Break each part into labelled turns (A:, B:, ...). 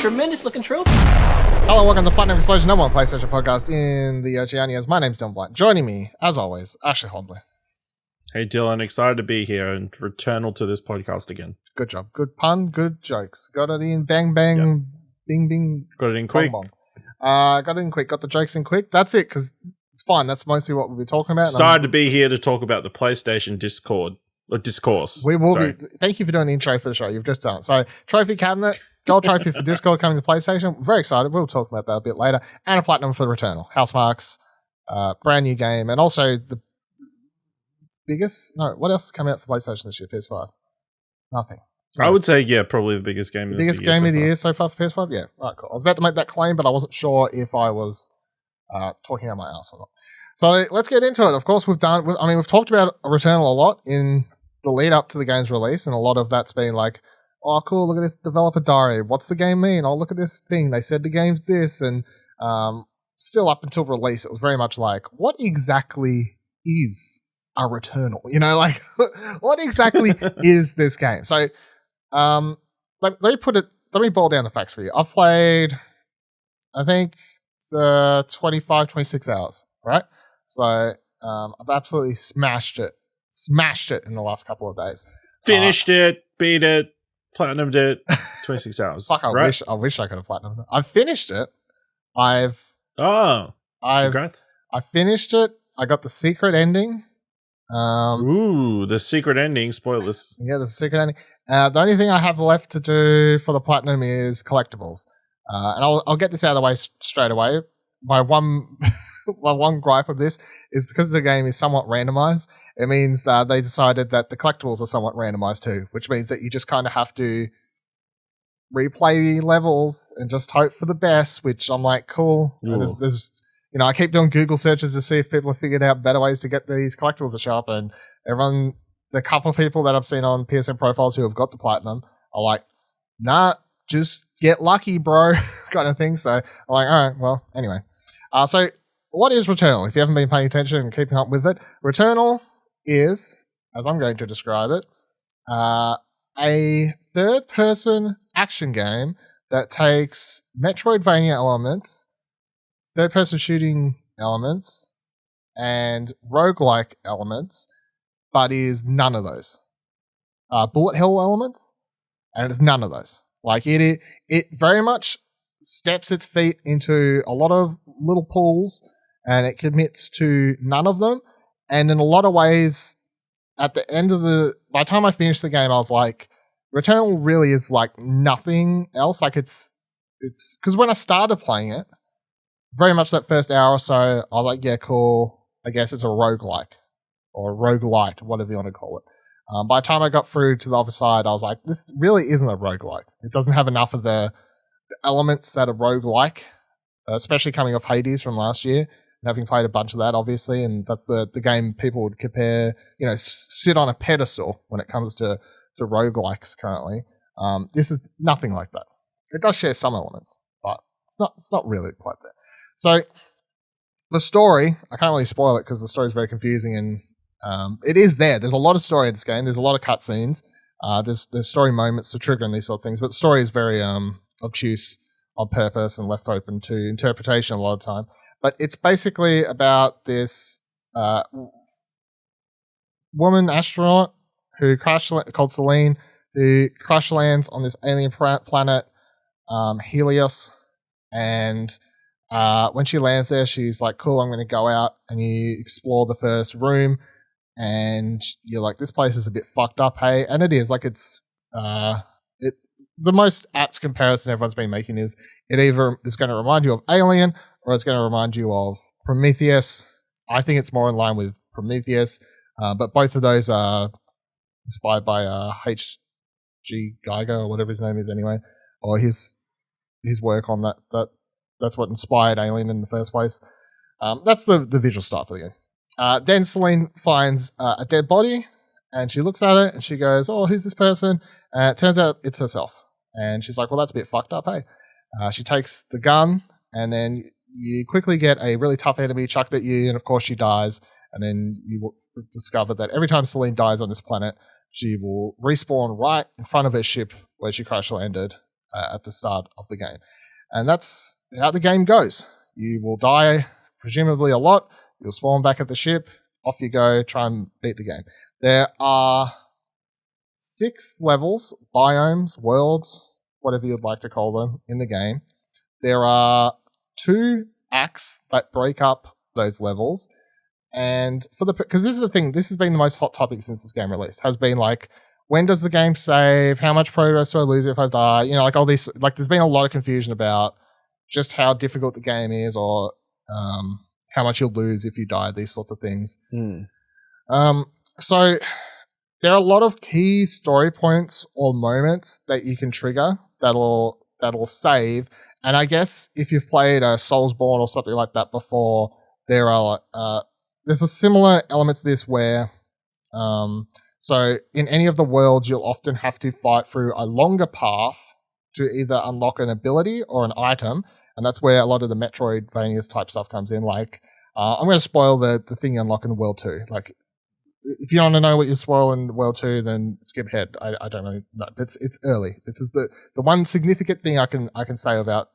A: tremendous looking trophy.
B: Hello, welcome to Platinum Explosion, number one PlayStation podcast in the Oceanias. My name's Dylan Blight. Joining me, as always, Ashley Hobley.
C: Hey Dylan, excited to be here and Returnal to this podcast again.
B: Good job. Good pun, good jokes. Got it in bang bang,
C: Yep.
B: bing bing.
C: Got it in quick.
B: Bong, bong. Got it in quick, got the jokes in quick. That's it, because it's fine. That's mostly what we'll be talking about.
C: Excited to be here to talk about the PlayStation discourse.
B: We will
C: Sorry.
B: be. Thank you for doing the intro for the show. You've just done it. So, trophy cabinet, gold trophy for Discord coming to PlayStation. Very excited. We'll talk about that a bit later. And a platinum for Returnal. Housemarks, brand new game, and also the biggest. No, what else has come out for PlayStation this year? PS5. Nothing.
C: I would say, yeah, probably the biggest game of the year.
B: Biggest game of the year so far for PS5? Yeah. Right, cool. I was about to make that claim, but I wasn't sure if I was talking out my ass or not. So let's get into it. Of course, we've talked about Returnal a lot in the lead up to the game's release, and a lot of that's been like, oh, cool, look at this developer diary. What's the game mean? Oh, look at this thing. They said the game's this, and still up until release, it was very much like, what exactly is a Returnal? You know, like, what exactly is this game? So, let me boil down the facts for you. I've played, I think, 25, 26 hours, right? So, I've absolutely smashed it in the last couple of days.
C: Finished it, beat it, platinumed it, 26 hours.
B: Fuck,
C: right?
B: I wish I could have platinumed it. I've finished it.
C: Congrats.
B: I finished it. I got the secret ending.
C: Ooh, the secret ending. Spoilers.
B: Yeah, the secret ending. The only thing I have left to do for the platinum is collectibles. And I'll get this out of the way straight away. My one gripe of this is because the game is somewhat randomized. It means they decided that the collectibles are somewhat randomized too, which means that you just kind of have to replay levels and just hope for the best. Which I'm like, cool. There's I keep doing Google searches to see if people have figured out better ways to get these collectibles to show up, and the couple of people that I've seen on PSN profiles who have got the platinum are like, nah, just get lucky, bro, kind of thing. So I'm like, all right, well, anyway. So what is Returnal? If you haven't been paying attention and keeping up with it, Returnal is, as I'm going to describe it, a third-person action game that takes Metroidvania elements, third-person shooting elements, and roguelike elements, but is none of those. Bullet hell elements, and it's none of those. Like, it very much steps its feet into a lot of little pools, and it commits to none of them. And in a lot of ways, by the time I finished the game, I was like, Returnal really is like nothing else. Like, it's because when I started playing it, very much that first hour or so, I was like, yeah, cool. I guess it's a roguelike or a roguelite, whatever you want to call it. By the time I got through to the other side, I was like, this really isn't a roguelike. It doesn't have enough of the elements that are roguelike, especially coming off Hades from last year, and having played a bunch of that, obviously, and that's the game people would compare, sit on a pedestal when it comes to roguelikes currently. This is nothing like that. It does share some elements, but it's not really quite there. So, the story, I can't really spoil it because the story is very confusing, and it is there. There's a lot of story in this game. There's a lot of cutscenes. There's story moments to trigger and these sort of things, but the story is very obtuse on purpose and left open to interpretation a lot of the time. But it's basically about this woman astronaut called Celine, who crash lands on this alien planet, Helios, and when she lands there, she's like, cool, I'm going to go out, and you explore the first room, and you're like, this place is a bit fucked up, hey? And it is. Like, it's the most apt comparison everyone's been making is it either is going to remind you of Alien or it's going to remind you of Prometheus. I think it's more in line with Prometheus, but both of those are inspired by H.G. Geiger or whatever his name is anyway, or his work on that. That's what inspired Alien in the first place. That's the visual style for the game. Then Celine finds a dead body, and she looks at it, and she goes, oh, who's this person? And it turns out it's herself. And she's like, well, that's a bit fucked up, hey? She takes the gun, and then you quickly get a really tough enemy chucked at you, and of course she dies. And then you discover that every time Celine dies on this planet, she will respawn right in front of her ship where she crash landed, at the start of the game. And that's how the game goes. You will die, presumably a lot. You'll spawn back at the ship. Off you go, try and beat the game. There are 6 levels, biomes, worlds, whatever you'd like to call them, in the game. There are 2 acts that break up those levels. And because this is the thing, this has been the most hot topic since this game released, has been like, when does the game save? How much progress do I lose if I die? You know, like all these, like there's been a lot of confusion about just how difficult the game is, or how much you'll lose if you die, these sorts of things. So there are a lot of key story points or moments that you can trigger that'll save. And I guess if you've played a Soulsborne or something like that before, there's a similar element to this where, so in any of the worlds, you'll often have to fight through a longer path to either unlock an ability or an item, and that's where a lot of the Metroidvania type stuff comes in. Like, I'm going to spoil the thing you unlock in World 2. Like, if you want to know what you spoil in World 2, then skip ahead. I don't really know. It's early. This is the one significant thing I can say about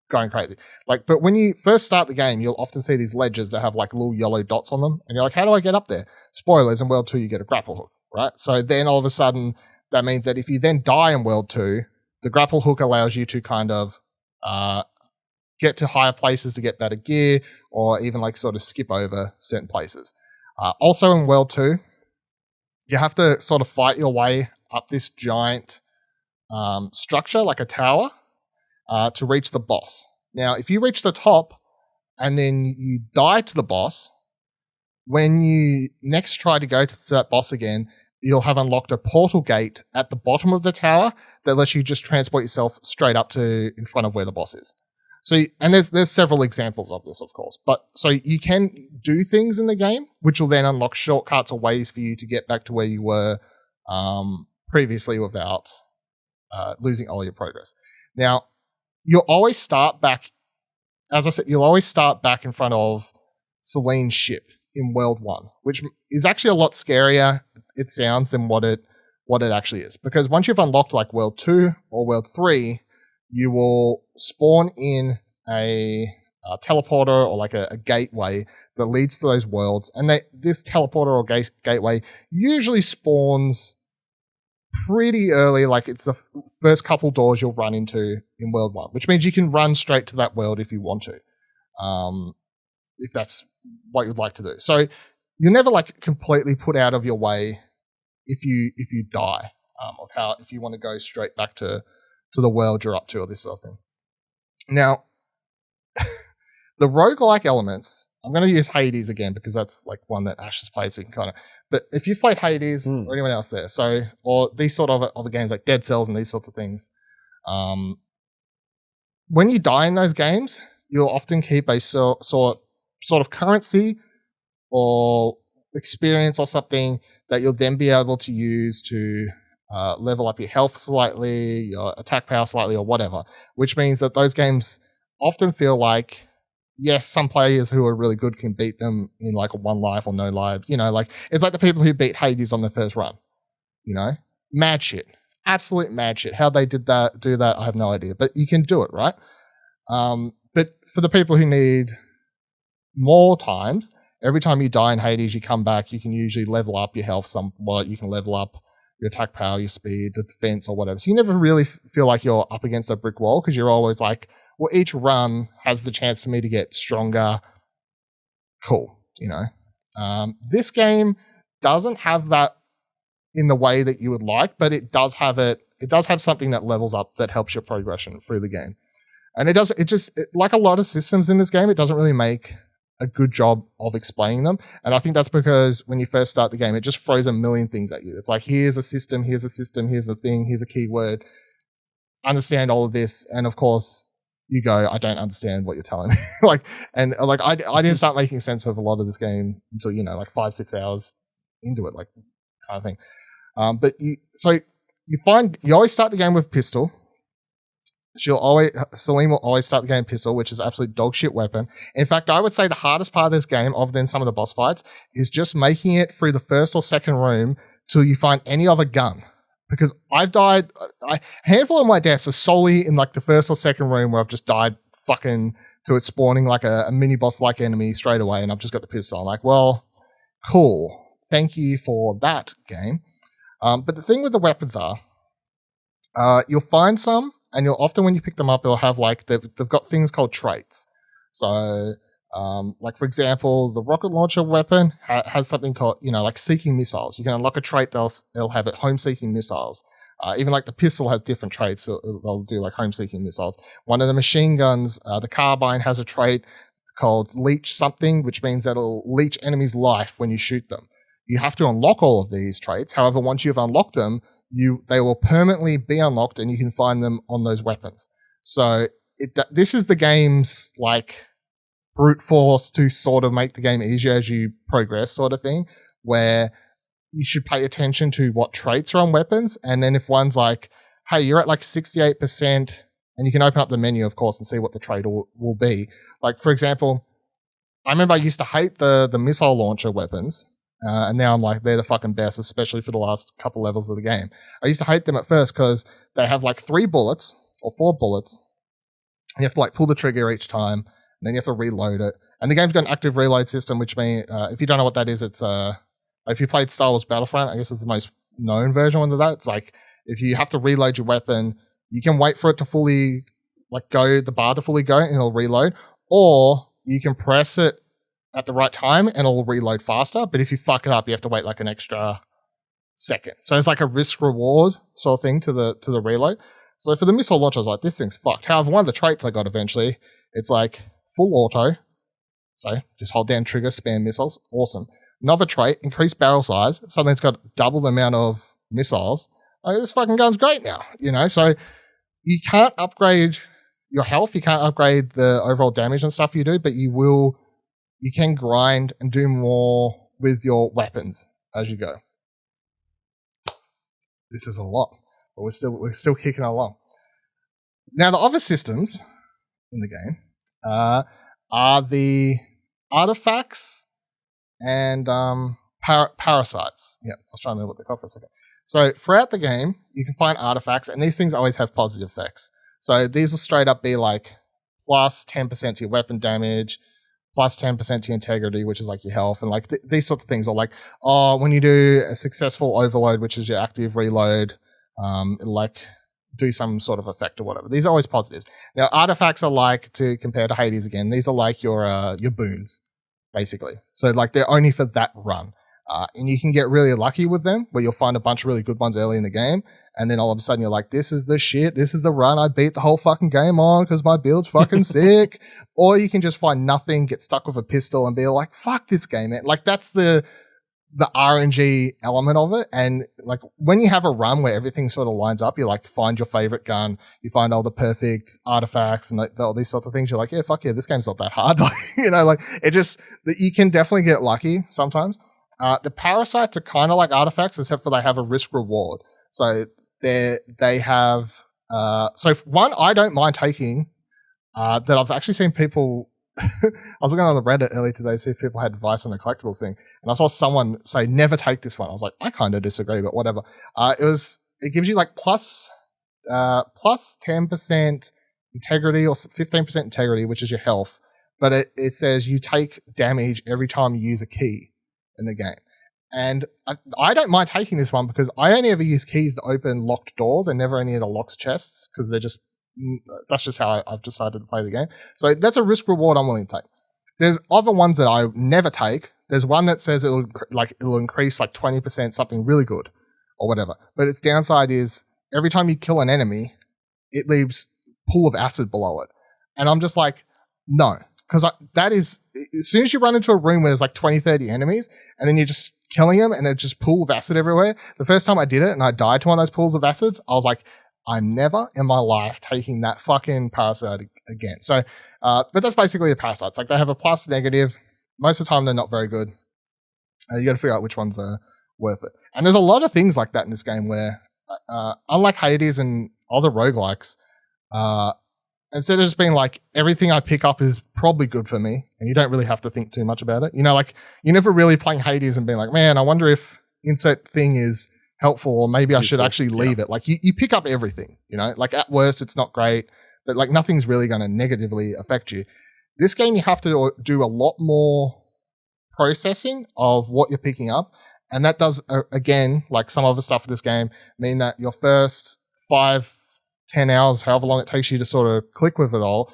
B: going crazy. Like, but when you first start the game, you'll often see these ledges that have like little yellow dots on them, and you're like, how do I get up there? Spoilers, in World 2 you get a grapple hook, right? So then all of a sudden that means that if you then die in World 2, the grapple hook allows you to kind of get to higher places to get better gear, or even like sort of skip over certain places. Also in World 2, you have to sort of fight your way up this giant structure, like a tower, to reach the boss. Now, if you reach the top and then you die to the boss, when you next try to go to that boss again, you'll have unlocked a portal gate at the bottom of the tower that lets you just transport yourself straight up to in front of where the boss is. So, and there's several examples of this, of course. But so you can do things in the game, which will then unlock shortcuts or ways for you to get back to where you were previously without losing all your progress. Now, you'll always start back, as I said, you'll always start back in front of Celine's ship in World 1, which is actually a lot scarier, it sounds, than what it actually is. Because once you've unlocked like World 2 or World 3, you will spawn in a teleporter or like a gateway that leads to those worlds. And this teleporter or gateway usually spawns pretty early, like it's the first couple doors you'll run into in World 1, which means you can run straight to that world if you want to, if that's what you'd like to do. So you're never like completely put out of your way if you die, if you want to go straight back to the world you're up to, or this sort of thing. Now, the roguelike elements, I'm going to use Hades again because that's like one that Ash has played, so you can kind of. But if you've played Hades or anyone else there, or these sort of other games like Dead Cells and these sorts of things, when you die in those games, you'll often keep a sort of currency or experience or something that you'll then be able to use to level up your health slightly, your attack power slightly, or whatever. Which means that those games often feel like, yes, some players who are really good can beat them in like a 1 life or no life. You know, like it's like the people who beat Hades on the first run. You know, mad shit, absolute mad shit. How they do that, I have no idea. But you can do it, right? But for the people who need more times, every time you die in Hades, you come back. You can usually level up your health somewhat. You can level up your attack power, your speed, the defense, or whatever. So you never really feel like you're up against a brick wall because you're always like, well, each run has the chance for me to get stronger. Cool, you know. This game doesn't have that in the way that you would like, but it does have it. It does have something that levels up that helps your progression through the game, and like a lot of systems in this game, it doesn't really make a good job of explaining them. And I think that's because when you first start the game, it just throws a million things at you. It's like, here's a system, here's a thing, here's a keyword. Understand all of this, and of course, you go, I don't understand what you're telling me. I didn't start making sense of a lot of this game until, you know, like 5-6 hours into it, like kind of thing. But you always start the game with pistol. Celine will always start the game with pistol, which is absolute dog shit weapon. In fact, I would say the hardest part of this game, other than some of the boss fights, is just making it through the first or second room till you find any other gun. because I've died. A handful of my deaths are solely in like the first or second room where I've just died fucking to it spawning like a mini boss like enemy straight away, and I've just got the pistol. I'm like, well, cool. Thank you for that, game. But the thing with the weapons are, you'll find some, and you'll often when you pick them up, they'll have like they've got things called traits. So, like for example, the rocket launcher weapon has something called like seeking missiles. You can unlock a trait; they'll have it home seeking missiles. Even like the pistol has different traits. So they'll do like home seeking missiles. One of the machine guns, the carbine, has a trait called leech something, which means that it'll leech enemies' life when you shoot them. You have to unlock all of these traits. However, once you've unlocked them, they will permanently be unlocked, and you can find them on those weapons. So this is the game's like brute force to sort of make the game easier as you progress, sort of thing, where you should pay attention to what traits are on weapons, and then if one's like, hey, you're at like 68%, and you can open up the menu, of course, and see what the trait will be. Like, for example, I remember I used to hate the missile launcher weapons, and now I'm like, they're the fucking best, especially for the last couple levels of the game. I used to hate them at first because they have like 3 bullets or 4 bullets. You have to like pull the trigger each time, and then you have to reload it. And the game's got an active reload system, which means, if you don't know what that is, it's if you played Star Wars Battlefront, I guess it's the most known version of that. It's like if you have to reload your weapon, you can wait for it to fully the bar to fully go, and it'll reload, or you can press it at the right time and it'll reload faster. But if you fuck it up, you have to wait like an extra second. So it's like a risk reward sort of thing to the reload. So for the missile launcher, I was like, this thing's fucked. However, one of the traits I got eventually, it's like full auto. So just hold down trigger, spam missiles. Awesome. Another trait, increased barrel size. Something's got double the amount of missiles. Like, this fucking gun's great now, So you can't upgrade your health. You can't upgrade the overall damage and stuff you do, but you can grind and do more with your weapons as you go. This is a lot, but we're still kicking along. Now, the other systems in the game are the artifacts and parasites. Yeah, I was trying to know what they're called for a second. So throughout the game, you can find artifacts, and these things always have positive effects. So these will straight up be like plus 10% to your weapon damage, plus 10% to your integrity, which is like your health, and like these sorts of things. Or like, when you do a successful overload, which is your active reload, it'll like do some sort of effect or whatever. These are always positives. Now, artifacts are like, to compare to Hades again, these are like your boons, basically. So like they're only for that run. And you can get really lucky with them, where you'll find a bunch of really good ones early in the game, and then all of a sudden you're like, this is the shit, this is the run I beat the whole fucking game on because my build's fucking sick. Or you can just find nothing, get stuck with a pistol, and be like, fuck this game, man. Like, that's the RNG element of it. And like when you have a run where everything sort of lines up, you like find your favorite gun, you find all the perfect artifacts and like all these sorts of things, you're like, yeah, fuck yeah, this game's not that hard. Like, you can definitely get lucky sometimes. The parasites are kind of like artifacts, except for they have a risk reward. So they have, one I don't mind taking, that I've actually seen people, I was looking on the Reddit earlier today to see if people had advice on the collectibles thing, and I saw someone say, never take this one. I was like, I kind of disagree, but whatever. It gives you like plus 10% integrity or 15% integrity, which is your health, but it says you take damage every time you use a key in the game. And I don't mind taking this one because I only ever use keys to open locked doors and never any of the locks chests, because that's just how I've decided to play the game. So that's a risk reward I'm willing to take. There's other ones that I never take. There's one that says it'll increase like 20% something really good or whatever. But its downside is every time you kill an enemy, it leaves pool of acid below it. And I'm just like, no. Because that is, as soon as you run into a room where there's like 20, 30 enemies, and then you're just killing them and it's just pool of acid everywhere. The first time I did it and I died to one of those pools of acids, I was like, I'm never in my life taking that fucking parasite again. So, but that's basically the parasites. Like, they have a plus negative. Most of the time, they're not very good. You got to figure out which ones are worth it. And there's a lot of things like that in this game where, unlike Hades and other roguelikes, instead of just being like, everything I pick up is probably good for me, and you don't really have to think too much about it. Like, you're never really playing Hades and being like, man, I wonder if insert thing helpful, or maybe I should
C: Useful,
B: actually leave it. Like you pick up everything, you know, like at worst it's not great, but like nothing's really going to negatively affect you. This game, you have to do a lot more processing of what you're picking up. And that does, again, like some other stuff in this game, mean that your first 5-10 hours, however long it takes you to sort of click with it all,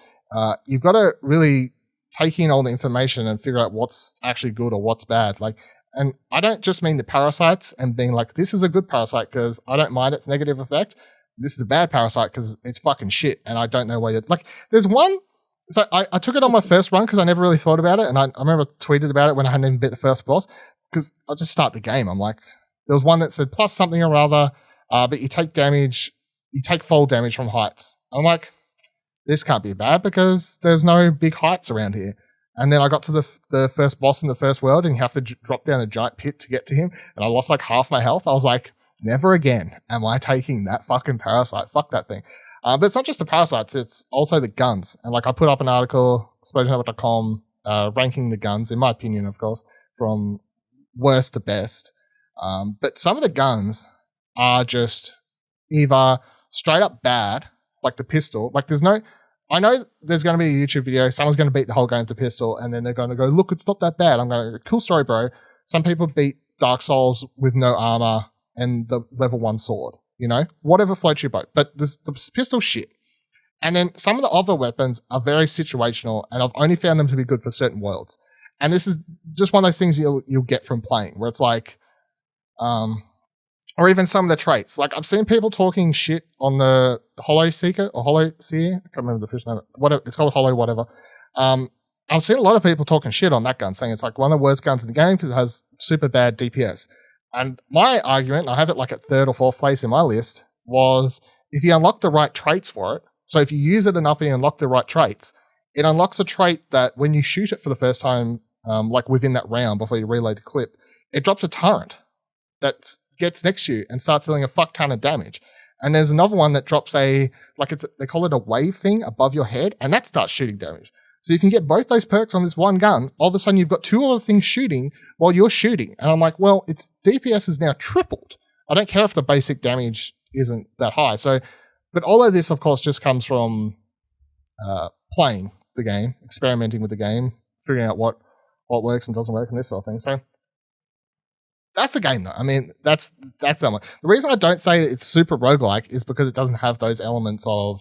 B: you've got to really take in all the information and figure out what's actually good or what's bad. Like, and I don't just mean the parasites and being like, this is a good parasite because I don't mind its negative effect. This is a bad parasite because it's fucking shit and I don't know where you're... Like, there's one... So I took it on my first run because I never really thought about it, and I remember tweeted about it when I hadn't even beat the first boss, because I'll just start the game. I'm like, there was one that said plus something or other, but you take damage, you take fall damage from heights. I'm like, this can't be bad because there's no big heights around here. And then I got to the first boss in the first world, and you have to drop down a giant pit to get to him, and I lost like half my health. I was like, never again am I taking that fucking parasite. Fuck that thing. But it's not just the parasites, it's also the guns. And like I put up an article, explosionhelmet.com, ranking the guns, in my opinion, of course, from worst to best. But some of the guns are just either straight up bad, like the pistol. Like I know there's going to be a YouTube video, someone's going to beat the whole game with the pistol, and then they're going to go, look, it's not that bad. I'm going to go, cool story, bro. Some people beat Dark Souls with no armor and the level 1 sword. You know, whatever floats your boat. But the pistol shit. And then some of the other weapons are very situational, and I've only found them to be good for certain worlds. And this is just one of those things you'll get from playing, where it's like, or even some of the traits. Like I've seen people talking shit on the Hollow Seeker or Hollow Seer. I can't remember the official name. Whatever, it's called Hollow whatever. I've seen a lot of people talking shit on that gun, saying it's like one of the worst guns in the game because it has super bad DPS. And my argument, I have it like at 3rd or 4th place in my list, was if you unlock the right traits for it, so if you use it enough and you unlock the right traits, it unlocks a trait that when you shoot it for the first time, like within that round before you reload the clip, it drops a turret that gets next to you and starts dealing a fuck ton of damage. And there's another one that drops they call it a wave thing above your head, and that starts shooting damage. So you can get both those perks on this one gun. All of a sudden, you've got 2 other things shooting while you're shooting. And I'm like, well, its DPS is now tripled. I don't care if the basic damage isn't that high. So, but all of this, of course, just comes from playing the game, experimenting with the game, figuring out what works and doesn't work and this sort of thing. So that's the game, though. I mean, that's the reason I don't say it's super roguelike is because it doesn't have those elements of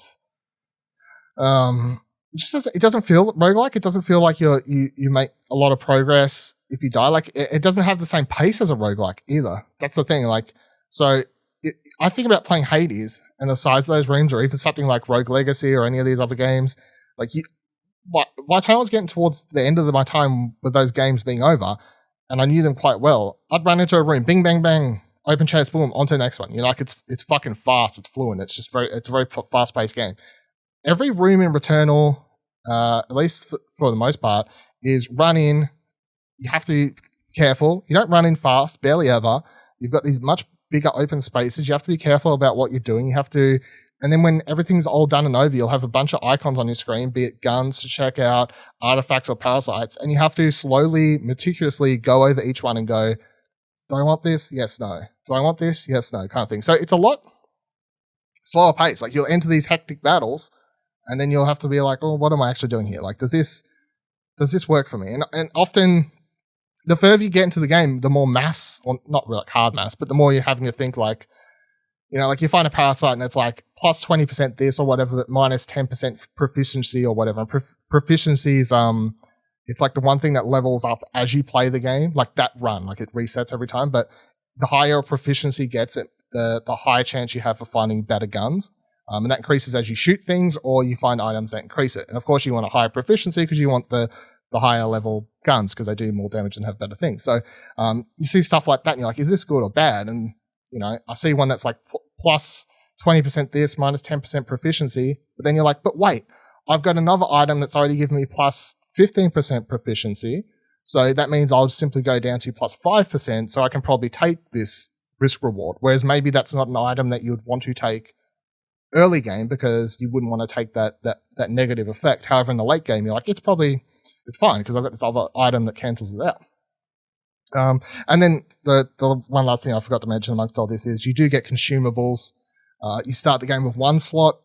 B: it doesn't feel roguelike. It doesn't feel like you make a lot of progress if you die. Like it doesn't have the same pace as a roguelike either. That's the thing. Like, so I think about playing Hades and the size of those rooms, or even something like Rogue Legacy or any of these other games. Like by the time I was getting towards the end of my time with those games being over, and I knew them quite well, I'd run into a room, bing, bang, bang, open chest, boom, on to the next one. You know, like it's fucking fast, it's fluent, it's a very fast paced game. Every room in Returnal, at least for the most part, is run in. You have to be careful. You don't run in fast, barely ever. You've got these much bigger open spaces. You have to be careful about what you're doing. You have to, and then when everything's all done and over, you'll have a bunch of icons on your screen, be it guns to check out, artifacts or parasites, and you have to slowly, meticulously go over each one and go, do I want this? Yes, no. Do I want this? Yes, no, kind of thing. So it's a lot slower pace. Like you'll enter these hectic battles, and then you'll have to be like, oh, what am I actually doing here? Like, does this work for me? And often, the further you get into the game, the more maths, or not really like hard maths, but the more you're having to think like, you know, like you find a parasite and it's like plus 20% this or whatever, but minus 10% proficiency or whatever. And proficiency is, it's like the one thing that levels up as you play the game, like that run, like it resets every time. But the higher proficiency gets, the higher chance you have for finding better guns. And that increases as you shoot things or you find items that increase it. And of course, you want a higher proficiency because you want the higher level guns because they do more damage and have better things. So you see stuff like that and you're like, is this good or bad? And, you know, I see one that's like plus 20% this, minus 10% proficiency. But then you're like, but wait, I've got another item that's already given me plus 15% proficiency. So that means I'll simply go down to plus 5%. So I can probably take this risk reward. Whereas maybe that's not an item that you would want to take early game because you wouldn't want to take that negative effect. However, in the late game, you're like, it's fine because I've got this other item that cancels it out. And then the one last thing I forgot to mention amongst all this is you do get consumables. You start the game with 1 slot.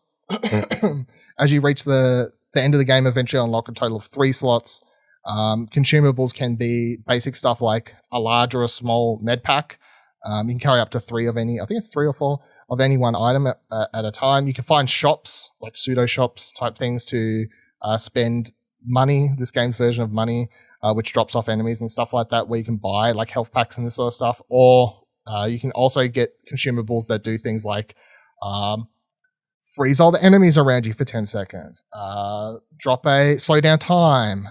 B: As you reach the end of the game, eventually unlock a total of 3 slots. Consumables can be basic stuff like a large or a small med pack. You can carry up to 3 of any, I think it's 3 or 4 of any one item at a time. You can find shops, like pseudo shops type things to spend money, this game's version of money, which drops off enemies and stuff like that, where you can buy like health packs and this sort of stuff. Or you can also get consumables that do things like freeze all the enemies around you for 10 seconds, slow down time,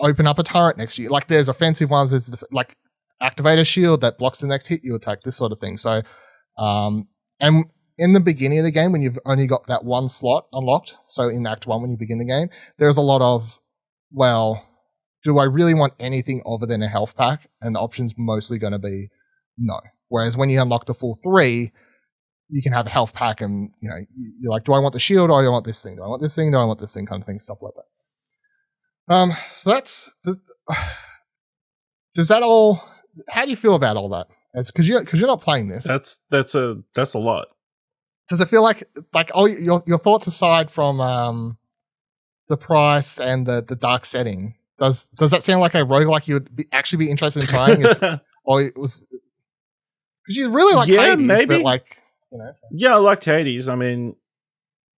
B: open up a turret next to you. Like there's offensive ones, there's like activate a shield that blocks the next hit you attack, this sort of thing. So, and in the beginning of the game, when you've only got that 1 slot unlocked, so in Act 1 when you begin the game, there's a lot of, well, do I really want anything other than a health pack? And the option's mostly going to be no. Whereas when you unlock the full 3, you can have a health pack and, you know, you're like, do I want the shield or do I want this thing? Do I want this thing? Do I want this thing? Kind of thing, stuff like that. So that's, does that all, how do you feel about all that? Because you're not playing this.
C: That's a lot.
B: Does it feel like all your thoughts aside from the price and the dark setting, does that sound like a roguelike you would actually be interested in trying? Or it was, because you really like Hades, maybe. But like, you know.
C: Yeah, I liked Hades. I mean,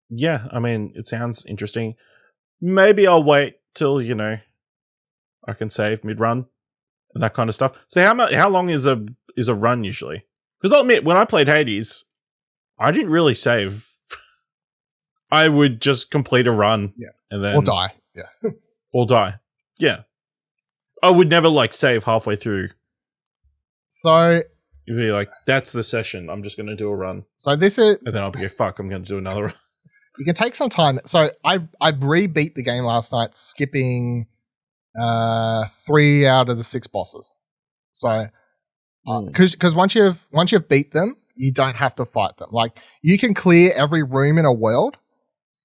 C: it sounds interesting. Maybe I'll wait till, you know, I can save mid-run and that kind of stuff. So how long is a run usually? Because I'll admit, when I played Hades, I didn't really save. I would just complete a run, and then
B: or die,
C: or die, I would never like save halfway through.
B: So
C: you'd be like, "That's the session. I'm just going to do a run."
B: So this is,
C: and then I'll be like, "Fuck, I'm going to do another run."
B: You can take some time. So I re-beat the game last night, skipping 3 out of the 6 bosses. So because once you've beat them, you don't have to fight them. Like you can clear every room in a world,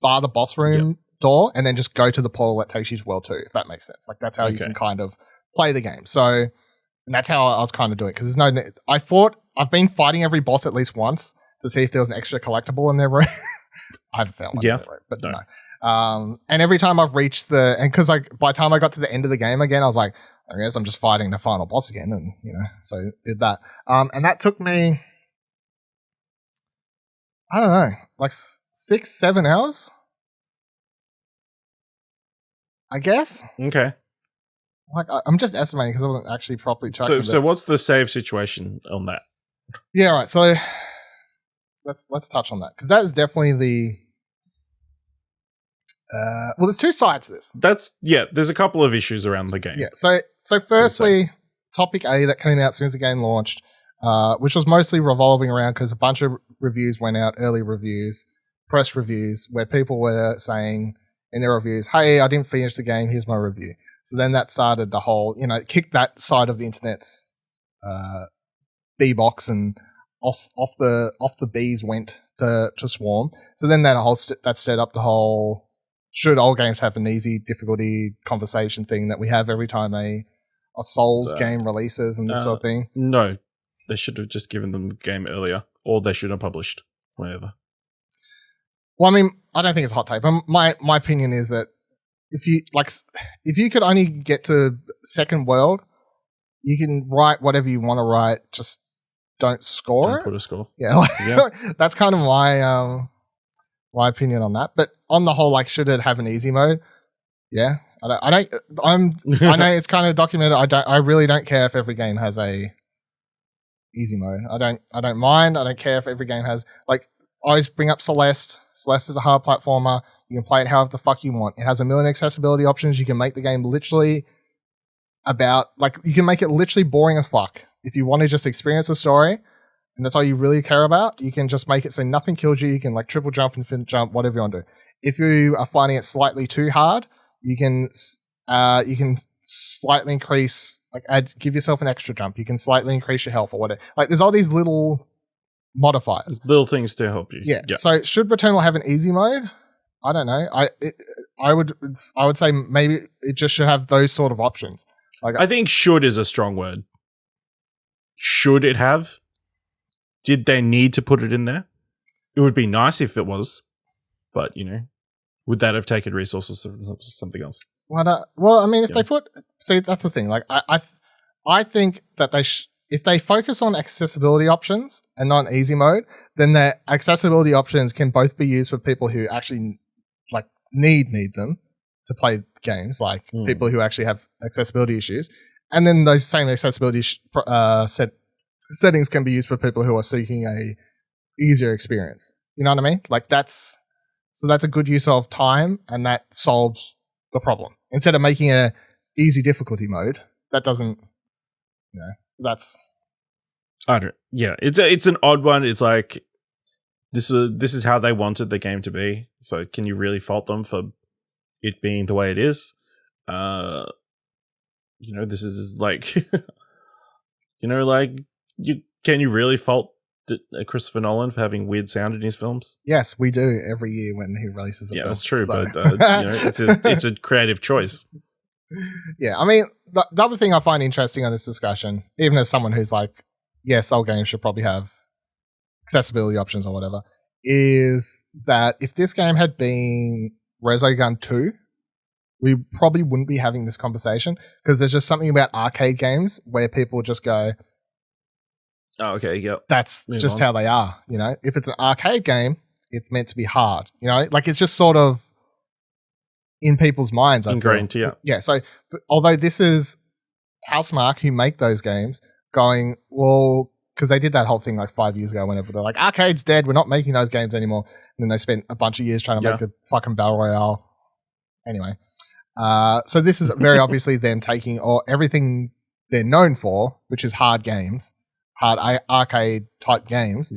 B: bar the boss room door, and then just go to the portal that takes you to world 2, if that makes sense. Like that's how you can kind of play the game. So, and that's how I was kind of doing it, because there's no. I thought I've been fighting every boss at least once to see if there was an extra collectible in their room. I haven't found one in their room, but no. And every time I've reached because like by the time I got to the end of the game again, I was like, I guess I'm just fighting the final boss again, and you know, so did that. And that took me, I don't know, like 6-7 hours, I guess.
C: Okay.
B: Like I'm just estimating because I wasn't actually properly tracking.
C: So what's the save situation on that?
B: Yeah, right. So let's touch on that, because that is definitely the. Well, there's 2 sides to this. There's a couple of issues around the game. Yeah. So firstly, topic A that came out as soon as the game launched, which was mostly revolving around because a bunch of reviews went out, early reviews, press reviews, where people were saying in their reviews, "Hey, I didn't finish the game. Here's my review." So then that started the whole, you know, kicked that side of the internet's B-box, and off the bees went to swarm. So then that set up the whole, should all games have an easy difficulty conversation thing that we have every time a Souls game releases and this sort of thing?
C: No, they should have just given them the game earlier, or they should have published whatever.
B: Well, I mean, I don't think it's a hot take, but my opinion is that if you could only get to second world, you can write whatever you want to write, just don't score.
C: Don't put a score.
B: Yeah, that's kind of my opinion on that. But on the whole, like, should it have an easy mode? Yeah, I know it's kind of documented. I really don't care if every game has a easy mode. I don't mind. I don't care if every game has, like, I always bring up Celeste. Celeste is a hard platformer. You can play it however the fuck you want. It has a million accessibility options. You can make the game literally you can make it literally boring as fuck. If you want to just experience the story, and that's all you really care about, you can just make it so nothing kills you. You can like triple jump, infinite jump, whatever you want to do. If you are finding it slightly too hard, you can slightly increase, give yourself an extra jump. You can slightly increase your health or whatever. Like there's all these little modifiers,
C: little things to help you.
B: Yeah. So should Returnal have an easy mode? I don't know. I would say maybe it just should have those sort of options. Like,
C: I think "should" is a strong word. Should it have? Did they need to put it in there? It would be nice if it was, but would that have taken resources from something else?
B: why not? Well, I mean, if they put, see, that's the thing. Like, I think that if they focus on accessibility options and not an easy mode, then the accessibility options can both be used for people who actually like need them to play games, like people who actually have accessibility issues, and then those same accessibility settings can be used for people who are seeking a easier experience. You know what I mean? Like that's a good use of time, and that solves the problem. Instead of making a easy difficulty mode, that doesn't. That's.
C: I don't. Yeah, it's an odd one. It's like this is how they wanted the game to be. So can you really fault them for it being the way it is? This is like, can you really fault Christopher Nolan for having weird sound in his films?
B: Yes, we do every year when he releases a film.
C: Yeah, that's true, so. But it's a creative choice.
B: Yeah, I mean, the other thing I find interesting on this discussion, even as someone who's like, yes, all games should probably have accessibility options or whatever, is that if this game had been Resogun 2, we probably wouldn't be having this conversation, because there's just something about arcade games where people just go,
C: oh, okay, yep.
B: That's just how they are, If it's an arcade game, it's meant to be hard, Like, it's just sort of in people's minds.
C: Ingrained, yeah.
B: Yeah, so although this is Housemarque who make those games going, well, because they did that whole thing like 5 years ago whenever they're like, arcade's dead, we're not making those games anymore. And then they spent a bunch of years trying to make a fucking Battle Royale. Anyway. So this is very obviously them taking everything they're known for, which is hard games, hard arcade type games,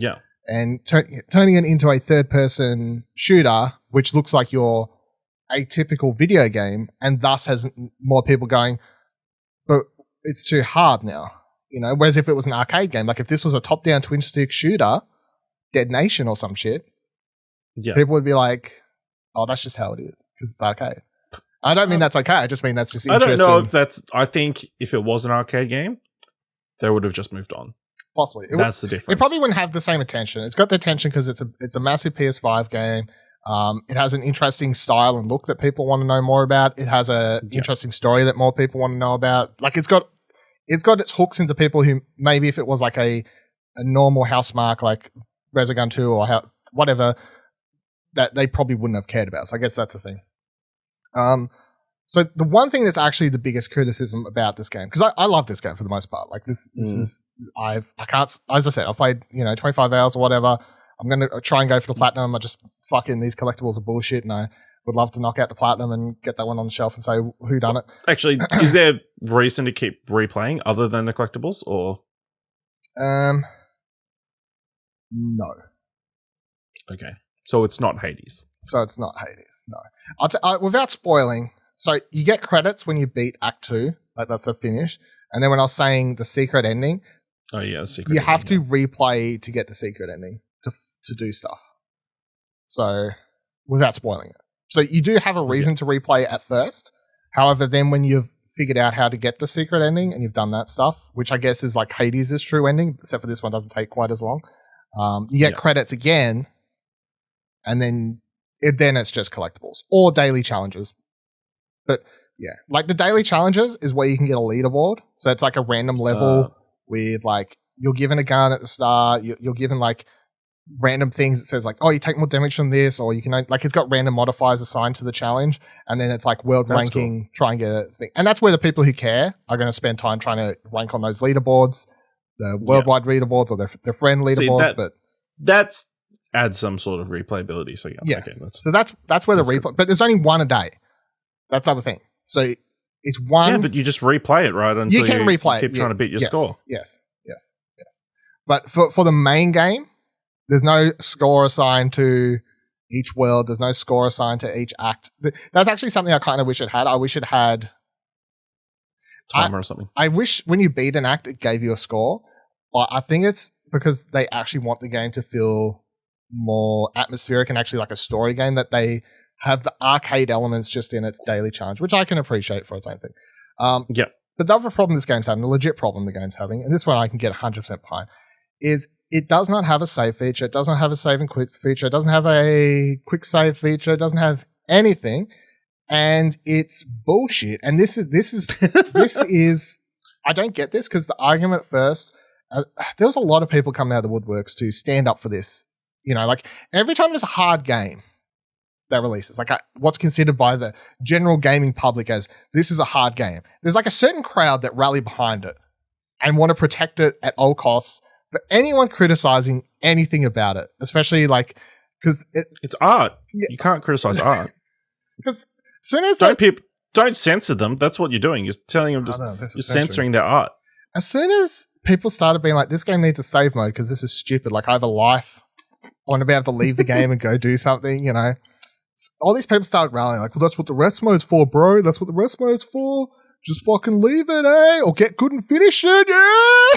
B: and turning it into a third-person shooter, which looks like your atypical video game, and thus has more people going, but it's too hard now, Whereas if it was an arcade game, like if this was a top-down twin-stick shooter, Dead Nation or some shit, people would be like, oh, that's just how it is because it's arcade. I don't mean that's okay. I just mean that's just interesting.
C: I don't know if that's. I think if it was an arcade game, they would have just moved on.
B: Possibly.
C: That's the difference.
B: It probably wouldn't have the same attention. It's got the attention because it's a massive PS5 game. It has an interesting style and look that people want to know more about. It has a interesting story that more people want to know about. Like it's got its hooks into people who maybe if it was like a normal Housemarque like Resogun 2 or whatever, that they probably wouldn't have cared about. So I guess that's the thing. So the one thing that's actually the biggest criticism about this game, because I love this game for the most part. Like this is I can't, as I said, I've played 25 hours or whatever. I'm gonna try and go for the platinum. I just fucking these collectibles are bullshit, and I would love to knock out the platinum and get that one on the shelf and say who done it.
C: Actually, is there reason to keep replaying other than the collectibles, or?
B: No.
C: Okay, so it's not Hades.
B: No. Without spoiling, so you get credits when you beat Act 2, like that's the finish. And then when I was saying the secret ending, you have to replay to get the secret ending to do stuff. So, without spoiling it. So you do have a reason to replay at first. However, then when you've figured out how to get the secret ending and you've done that stuff, which I guess is like Hades' true ending, except for this one doesn't take quite as long, you get credits again, and then it's just collectibles or daily challenges. But yeah, like the daily challenges is where you can get a leaderboard. So it's like a random level with like you're given a gun at the start. You're given like random things. It says like, oh, you take more damage from this, or you can like it's got random modifiers assigned to the challenge, and then it's like world ranking. Cool. Try and get a thing, and that's where the people who care are going to spend time trying to rank on those leaderboards, the worldwide leaderboards or their friend leaderboards. But
C: that's adds some sort of replayability. So yeah. Okay,
B: so that's where the replay. But there's only one a day. That's the other thing. So it's one.
C: Yeah, but you just replay it, right? Until
B: you can replay
C: keep trying to beat your score.
B: Yes. But for the main game, there's no score assigned to each world. There's no score assigned to each act. That's actually something I kind of wish it had. I wish it had
C: timer or something.
B: I wish when you beat an act, it gave you a score. But I think it's because they actually want the game to feel more atmospheric and actually like a story game, that they have the arcade elements just in its daily challenge, which I can appreciate for its own thing. But the other problem this game's having, the legit problem the game's having, and this one I can get 100% behind, is it does not have a save feature. It doesn't have a save and quit feature. It doesn't have a quick save feature. It doesn't have anything. And it's bullshit. And this is, I don't get this because the argument at first, there was a lot of people coming out of the woodworks to stand up for this. You know, like every time there's a hard game that releases, like what's considered by the general gaming public as this is a hard game, there's like a certain crowd that rally behind it and want to protect it at all costs for anyone criticizing anything about it, especially like, because
C: it's art. Yeah. You can't criticize art.
B: Because as soon as
C: don't censor them. That's what you're doing. You're telling them you're censoring their art.
B: As soon as people started being like, this game needs a save mode because this is stupid. Like I have a life. I want to be able to leave the game and go do something, you know. All these people started rallying like, well, that's what the rest mode's for, bro. That's what the rest mode's for. Just fucking leave it, eh? Or get good and finish it, yeah?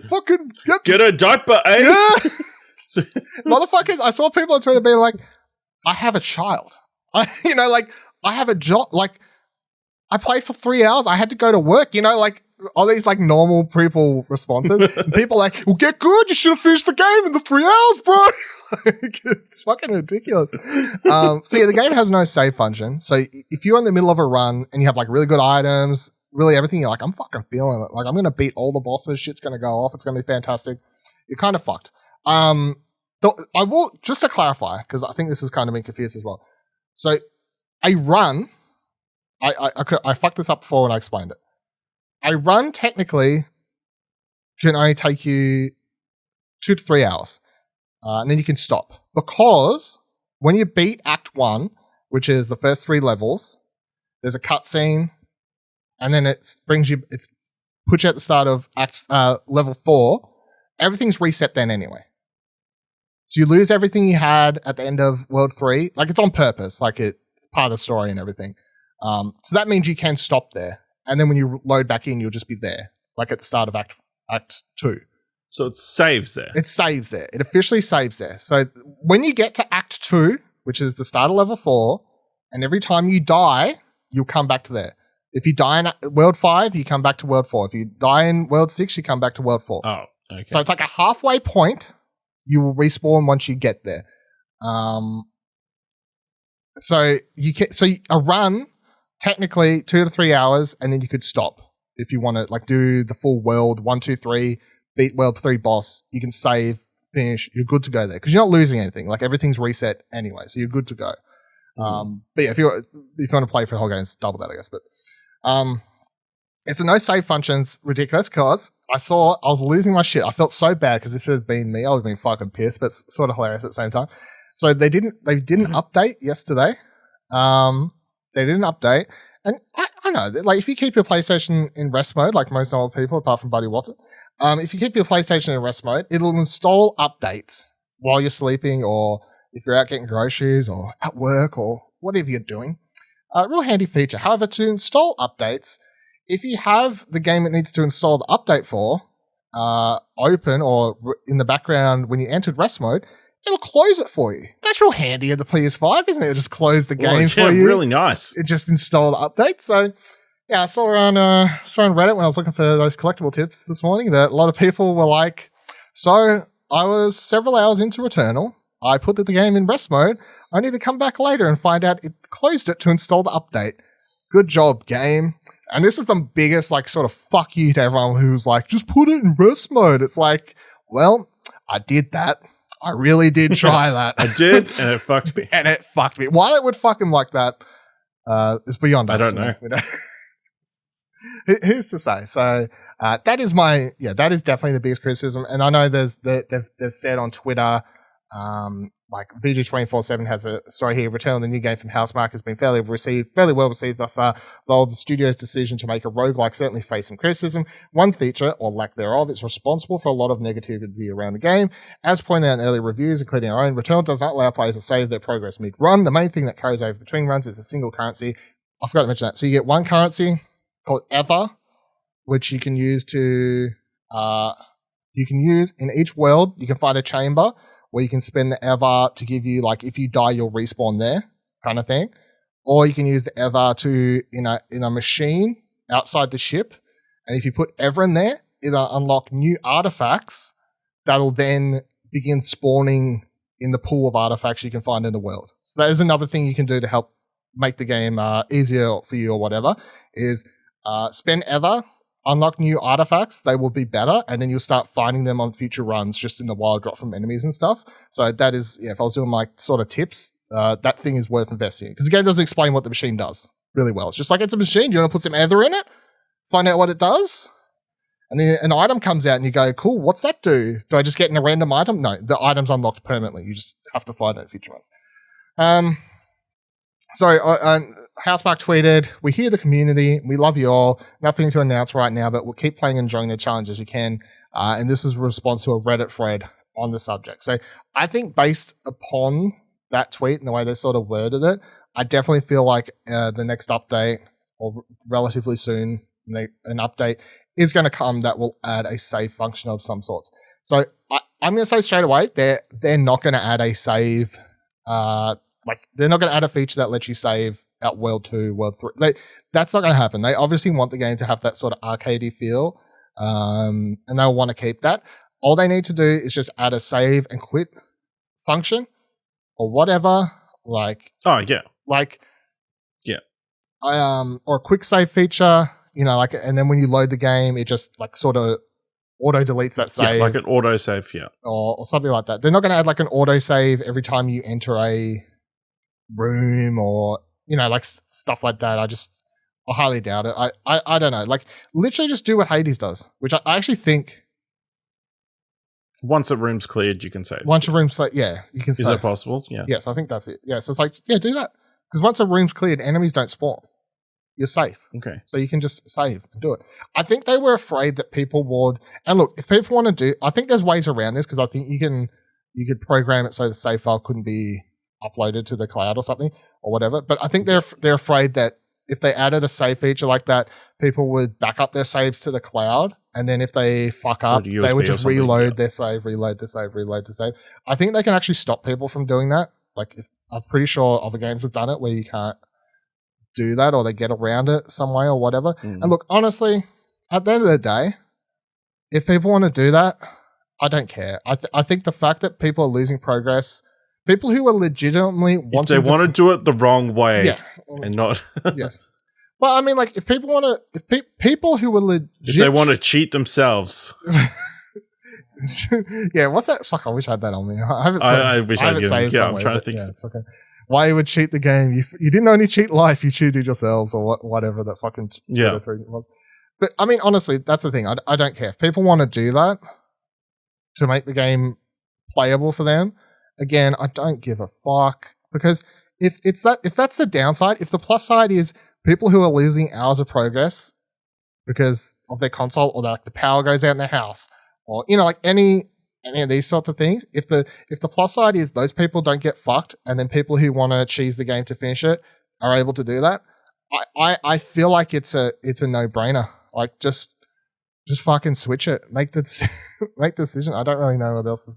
B: fucking
C: get a diaper, eh?
B: Yeah. Motherfuckers, I saw people on Twitter being like, I have a child. I have a job. Like, I played for 3 hours. I had to go to work, you know, like all these like normal people responses. And people like, well, get good. You should have finished the game in the 3 hours, bro. Like, it's fucking ridiculous. So yeah, the game has no save function. So if you're in the middle of a run and you have like really good items, really everything, you're like, I'm fucking feeling it. Like I'm going to beat all the bosses. Shit's going to go off. It's going to be fantastic. You're kind of fucked. I will, just to clarify, because I think this has kind of been confused as well. So a run, I fucked this up before when I explained it. A run technically can only take you 2 to 3 hours, and then you can stop. Because when you beat Act 1, which is the first 3 levels, there's a cutscene, and then it puts you at the start of level 4. Everything's reset then anyway. So you lose everything you had at the end of World 3. Like, it's on purpose. Like, it's part of the story and everything. So that means you can stop there. And then when you load back in, you'll just be there. Like, at the start of Act 2.
C: So it saves there.
B: It saves there. It officially saves there. So when you get to Act 2, which is the start of level 4, and every time you die, you'll come back to there. If you die in World 5, you come back to World 4. If you die in World 6, you come back to World 4.
C: Oh, okay.
B: So it's like a halfway point. You will respawn once you get there. So a run, technically 2 to 3 hours, and then you could stop if you want to like do the full world 1, 2, 3, beat World 3 boss. You can save, finish. You're good to go there because you're not losing anything. Like everything's reset anyway, so you're good to go. But yeah, if you want to play for the whole game, it's double that, I guess. But it's a no save function's ridiculous because I was losing my shit. I felt so bad because if it had been me, I would have been fucking pissed, but it's sort of hilarious at the same time. So they didn't update yesterday. They didn't update. And I know, like if you keep your PlayStation in rest mode, like most normal people, apart from Buddy Watson, if you keep your PlayStation in rest mode, it'll install updates while you're sleeping or if you're out getting groceries or at work or whatever you're doing. Real handy feature. However, to install updates, if you have the game it needs to install the update for open or in the background when you entered rest mode, it'll close it for you. That's real handy at the PS5, isn't it? It'll just close the game for you.
C: Really nice.
B: It just installed the update. So, yeah, I saw on Reddit when I was looking for those collectible tips this morning that a lot of people were like, so I was several hours into Returnal. I put the game in rest mode. I need to come back later and find out it closed it to install the update. Good job, game. And this is the biggest, like, sort of fuck you to everyone who's like, just put it in rest mode. It's like, well, I did that. I really did try that.
C: I did, and it fucked me.
B: And it fucked me. Why it would fuck him like that is beyond us.
C: I don't know.
B: Who's to say? So that is definitely the biggest criticism. And I know they've said on Twitter, like VG247 has a story here. Returnal, the new game from Housemarque, has been fairly well received thus far. Though the studio's decision to make a roguelike certainly faced some criticism. One feature, or lack thereof, is responsible for a lot of negativity around the game. As pointed out in early reviews, including our own, Returnal does not allow players to save their progress mid-run. The main thing that carries over between runs is a single currency. I forgot to mention that. So you get one currency called Ether, which you can use in each world. You can find a chamber where you can spend the Ether to give you, like, if you die, you'll respawn there, kind of thing. or you can use the Ether to in a machine outside the ship, and if you put Ether in there, it'll unlock new artifacts that'll then begin spawning in the pool of artifacts you can find in the world. So that is another thing you can do to help make the game easier for you or whatever, is spend Ether, unlock new artifacts, they will be better, and then you'll start finding them on future runs just in the wild drop from enemies and stuff. So that is, if I was doing my sort of tips, that thing is worth investing in. Because the game doesn't explain what the machine does really well. It's just like, it's a machine, do you want to put some Ether in it? Find out what it does? And then an item comes out and you go, cool, what's that do? Do I just get in a random item? No, the item's unlocked permanently. You just have to find it in future runs. Housemark tweeted, we hear the community, we love you all, nothing to announce right now, but we'll keep playing and enjoying the challenge as you can. And this is a response to a Reddit thread on the subject. So I think based upon that tweet and the way they sort of worded it, I definitely feel like the next update, or relatively soon, an update is going to come that will add a save function of some sorts. So I'm going to say straight away, they're not going to add a save, they're not going to add a feature that lets you save out World 2, World 3. That's not going to happen. They obviously want the game to have that sort of arcadey feel, and they'll want to keep that. All they need to do is just add a save and quit function or whatever, or a quick save feature, and then when you load the game, it just sort of auto deletes that save.
C: Yeah, like an auto save, yeah.
B: Or something like that. They're not going to add an auto save every time you enter a room or, stuff like that. I highly doubt it. I don't know. Literally just do what Hades does, which I actually think.
C: Once a room's cleared, you can save.
B: Once a room's yeah, you can save.
C: Is that possible? Yeah.
B: Yes, I think that's it. Yeah, so it's do that. Because once a room's cleared, enemies don't spawn. You're safe.
C: Okay.
B: So you can just save and do it. I think they were afraid that people would, and look, if people want to do, I think there's ways around this, because I think you could program it so the save file couldn't be uploaded to the cloud or something or whatever. But I think they're afraid that if they added a save feature like that, people would back up their saves to the cloud, and then if they fuck up, they would just reload their save, reload the save, reload the save. I think they can actually stop people from doing that. I'm pretty sure other games have done it where you can't do that, or they get around it some way or whatever. And look, honestly, at the end of the day, if people want to do that, I don't care. I think the fact that people are losing progress, people who are legitimately wanting
C: if they want to do it the wrong way, and not
B: yes. Well, I mean, if people want to, if people who are legit,
C: if they want to cheat themselves.
B: Yeah, what's that? Fuck, I wish I had that on me.
C: I wish I did. Yeah, I'm trying to think.
B: Yeah, it's okay. Why you would cheat the game? You didn't only cheat life, you cheated yourselves, or whatever that fucking Twitter was. But I mean, honestly, that's the thing. I don't care if people want to do that to make the game playable for them. Again, I don't give a fuck, because if that's the downside, if the plus side is people who are losing hours of progress because of their console, or the power goes out in their house, or any of these sorts of things, if the plus side is those people don't get fucked, and then people who want to cheese the game to finish it are able to do that, I feel like it's a no-brainer. Just fucking switch it. Make the decision. I don't really know what else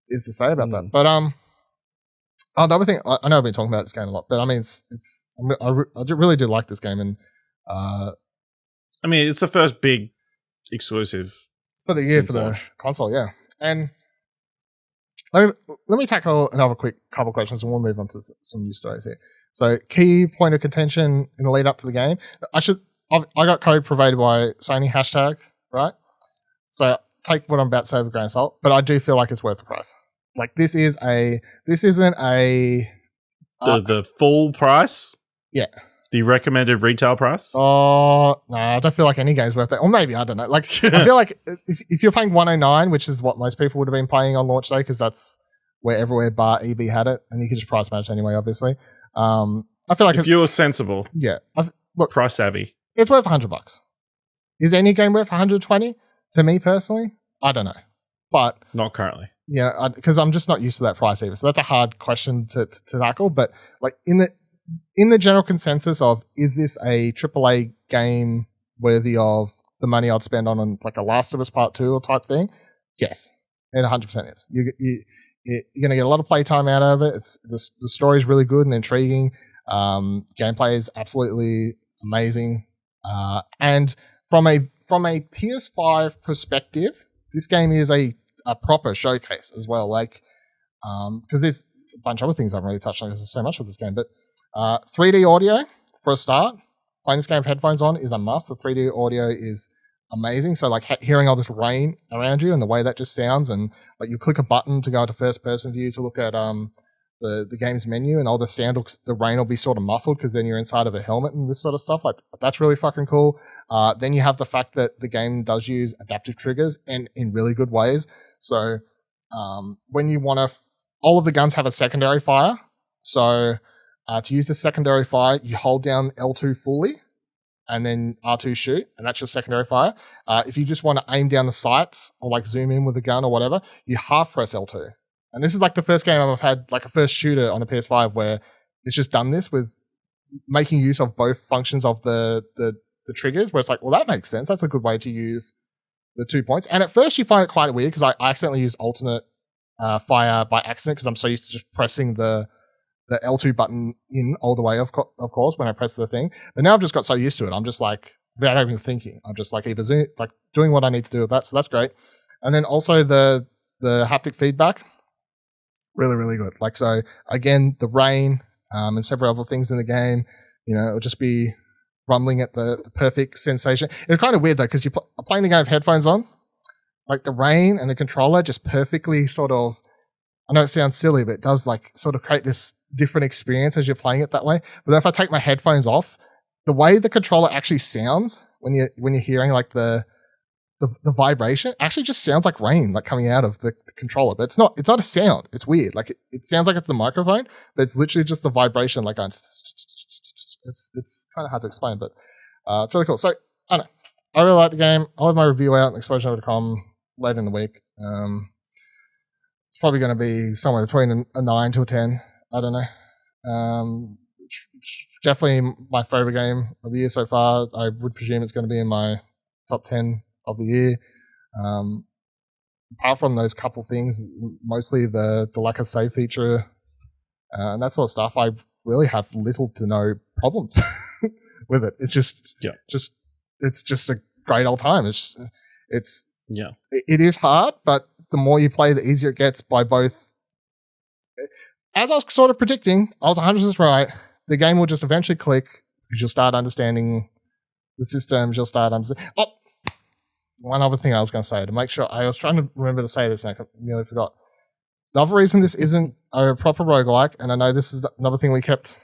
B: is to say about that. But the other thing, I know I've been talking about this game a lot, but I mean, I really do like this game, and
C: I mean, it's the first big exclusive
B: for the year for the console, yeah. And let me tackle another quick couple questions, and we'll move on to some news stories here. So, key point of contention in the lead up to the game. I got code provided by Sony #, right? So take what I'm about to say with a grain of salt, but I do feel like it's worth the price. This isn't a
C: the full price.
B: Yeah.
C: The recommended retail price?
B: Oh, no, I don't feel like any game's worth that. Or maybe, I don't know. I feel like if you're paying $109, which is what most people would have been paying on launch day, because that's where everywhere bar EB had it, and you can just price match anyway, obviously. I feel like
C: if you're sensible,
B: yeah, look,
C: price savvy,
B: it's worth $100. Is any game worth 120? To me personally, I don't know, but
C: not currently.
B: Yeah, because I'm just not used to that price either. So that's a hard question to tackle. But in the general consensus of, is this a AAA game worthy of the money I'd spend on a Last of Us Part 2 or type thing? Yes, it 100% is. You're going to get a lot of playtime out of it. The story is really good and intriguing. Gameplay is absolutely amazing. And from a PS5 perspective, this game is a proper showcase as well. Like, because there's a bunch of other things I haven't really touched on because there's so much of this game. But 3D audio for a start. Playing this game with headphones on is a must. The 3D audio is amazing. So like hearing all this rain around you and the way that just sounds, and like you click a button to go into first person view to look at the game's menu, and all the sound, the rain will be sort of muffled because then you're inside of a helmet and this sort of stuff. Like that's really fucking cool. Then you have the fact that the game does use adaptive triggers and in really good ways. So when you want to, all of the guns have a secondary fire. So to use the secondary fire, you hold down L2 fully and then R2 shoot, and that's your secondary fire. If you just want to aim down the sights or like zoom in with a gun or whatever, you half press L2. And this is like the first game I've had, like a first shooter on a PS5 where it's just done this with making use of both functions of the triggers, where it's like, well, that makes sense. That's a good way to use the 2 points. And at first you find it quite weird because I accidentally used alternate fire by accident because I'm so used to just pressing the L2 button in all the way, of course, when I press the thing. But now I've just got so used to it. I'm just like, without even thinking, I'm just like either like doing what I need to do with that. So that's great. And then also the haptic feedback, really, really good. Like, so again, the rain and several other things in the game, it'll just be rumbling at the perfect sensation. It's kind of weird though, because you're playing the game with headphones on, like the rain and the controller just perfectly sort of, I know it sounds silly, but it does like sort of create this different experience as you're playing it that way. But if I take my headphones off, the way the controller actually sounds when you're hearing like the vibration actually just sounds like rain, like coming out of the controller. But it's not a sound. It's weird. Like it sounds like it's the microphone, but it's literally just the vibration. Like it's kind of hard to explain, but it's really cool. So I don't know. I really like the game. I'll have my review out on exposure.com later in the week. It's probably going to be somewhere between a 9 to a 10. I don't know. Definitely my favorite game of the year so far. I would presume it's going to be in my top 10 of the year. Apart from those couple things, mostly the lack of save feature and that sort of stuff, I really have little to no problems with it. It's it's just a great old time. It is hard, but the more you play, the easier it gets by both. As I was sort of predicting, I was 100% right. The game will just eventually click because you'll start understanding the systems. You'll start understanding. Oh, one other thing I was going to say to make sure. I was trying to remember to say this and I nearly forgot. The other reason this isn't a proper roguelike, and I know this is another thing we kept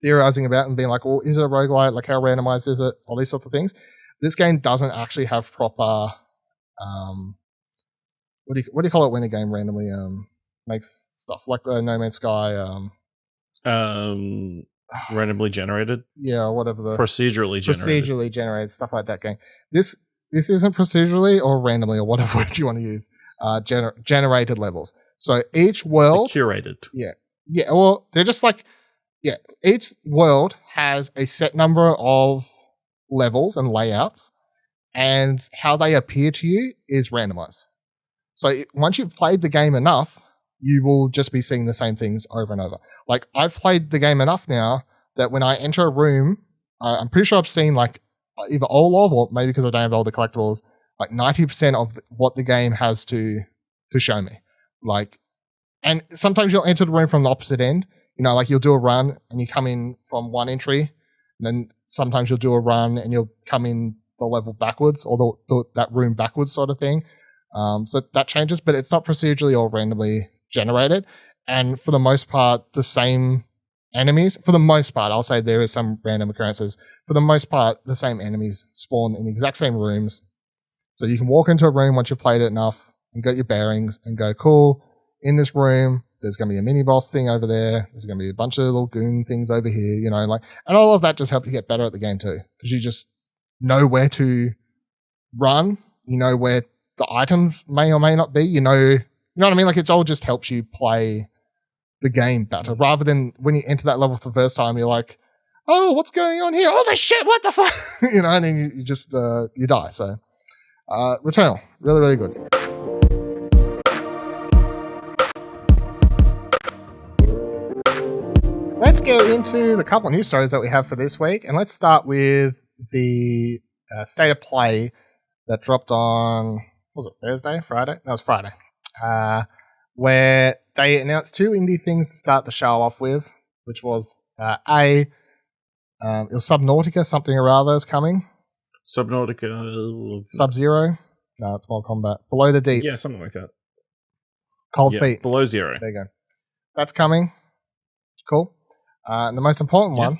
B: theorizing about and being like, well, is it a roguelike? Like, how randomized is it? All these sorts of things. This game doesn't actually have proper. What do you call it when a game randomly makes stuff like No Man's Sky?
C: Randomly generated.
B: Yeah, whatever the
C: procedurally generated
B: stuff like that game. This isn't procedurally or randomly or whatever word you want to use. Generated levels. So each world
C: curated.
B: Yeah. Well, they're just like each world has a set number of levels and layouts, and how they appear to you is randomized. So once you've played the game enough, you will just be seeing the same things over and over. Like, I've played the game enough now that when I enter a room, I'm pretty sure I've seen like either all of, or maybe because I don't have all the collectibles, like 90% of what the game has to show me. Like, and sometimes you'll enter the room from the opposite end. Like you'll do a run and you come in from one entry, and then sometimes you'll do a run and you'll come in the level backwards or that room backwards sort of thing. So that changes, but it's not procedurally or randomly generated. And for the most part, the same enemies. For the most part, I'll say there is some random occurrences. For the most part, the same enemies spawn in the exact same rooms. So you can walk into a room once you've played it enough and get your bearings and go, cool, in this room, there's going to be a mini boss thing over there. There's going to be a bunch of little goon things over here, and all of that just helps you get better at the game too. Because you just know where to run. You know where the items may or may not be. You know what I mean? Like, it all just helps you play the game better, rather than when you enter that level for the first time, you're like, oh, what's going on here? Oh, the shit, what the fuck? And then you just, you die. So, Returnal, really, really good. let's get into the couple of news stories that we have for this week, and let's start with the state of play that dropped on, was it Thursday, Friday? No, it was Friday, where they announced two indie things to start the show off with, which was it was Subnautica, something or other is coming.
C: Subnautica.
B: Sub-Zero? No, it's Mortal Kombat. Below the Deep.
C: Yeah, something like that.
B: Cold Feet.
C: Below Zero.
B: There you go. That's coming. Cool. And the most important one,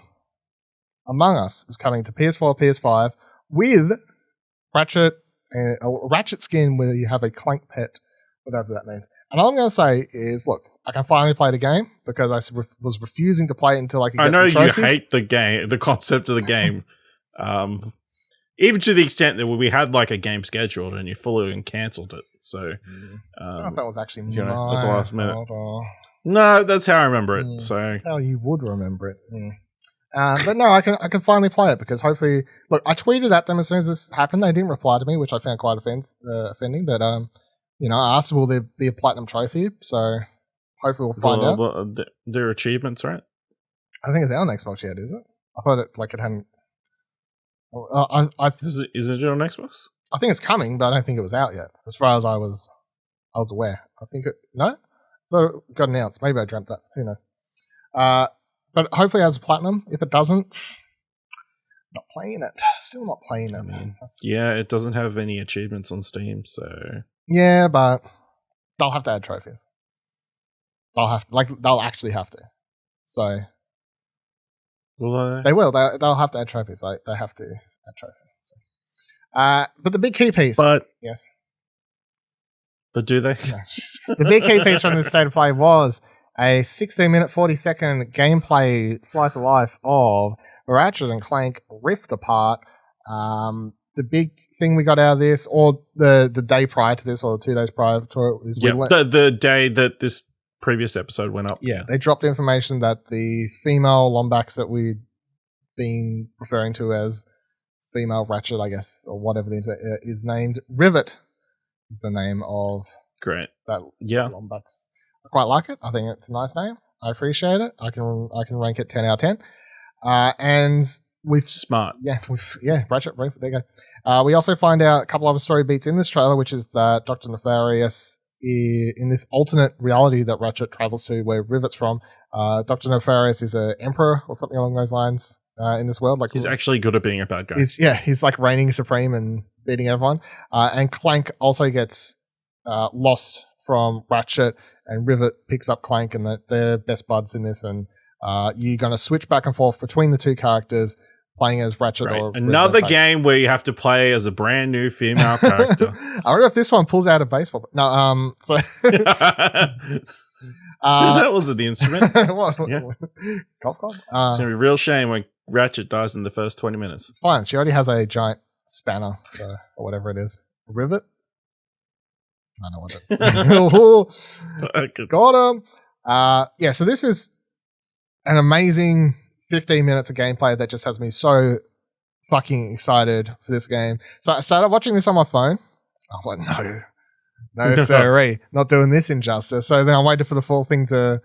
B: Among Us, is coming to PS4, PS5 with Ratchet, a Ratchet skin where you have a Clank pet, whatever that means. And all I'm going to say is, look, I can finally play the game because I was refusing to play it until I could get some trophies.
C: I know you hate the game, the concept of the game. Even to the extent that we had like a game scheduled and you fully and cancelled it. So
B: I don't know if that was actually
C: at the last minute.
B: Or...
C: No, that's how I remember it. So
B: that's how you would remember it. But no, I can finally play it because hopefully, look, I tweeted at them as soon as this happened. They didn't reply to me, which I found quite offending. But I asked, will there be a platinum trophy? So hopefully we'll find out.
C: There are achievements, right?
B: I think it's out on Xbox yet, is it? I thought it hadn't.
C: Is it on Xbox?
B: I think it's coming, but I don't think it was out yet. As far as I was aware. I think no, it got announced. Maybe I dreamt that. Who knows? But hopefully it has a platinum. If it doesn't, not playing it. Still not playing it. Man.
C: It doesn't have any achievements on Steam, so
B: yeah, but they'll have to add trophies. They'll actually have to. So.
C: Will
B: they will. They'll have to add trophies. They have to add trophies. So. But the big key piece. Yes.
C: But do they?
B: The big key piece from the state of play was a 16-minute, 40-second gameplay slice of life of Ratchet and Clank Rift Apart. The big thing we got out of this, or the day prior to this, or the 2 days prior to it, is
C: the day that this previous episode went up.
B: Yeah, they dropped information that the female Lombax that we'd been referring to as female Ratchet, I guess, or whatever is named, Rivet is the name of that Lombax. I quite like it. I think it's a nice name. I appreciate it. I can rank it 10 out of 10. And we've
C: smart.
B: Ratchet, there you go. We also find out a couple other story beats in this trailer, which is that Dr. Nefarious, in this alternate reality that Ratchet travels to, where Rivet's from, Dr. Nefarious is an emperor or something along those lines in this world. Like
C: he's actually good at being a bad guy.
B: He's like reigning supreme and beating everyone. And Clank also gets lost from Ratchet, and Rivet picks up Clank, and they're best buds in this. And you're going to switch back and forth between the two characters, playing as Ratchet or
C: another game where you have to play as a brand new female character.
B: I don't know if this one pulls out a baseball. No, so
C: that wasn't the instrument.
B: Golf club.
C: It's gonna be a real shame when Ratchet dies in the first 20 minutes.
B: It's fine. She already has a giant spanner, or whatever it is. A rivet. I know what it. Got him. So this is an amazing 15 minutes of gameplay that just has me so fucking excited for this game. So I started watching this on my phone. I was like, no, sorry, not doing this injustice. So then I waited for the full thing to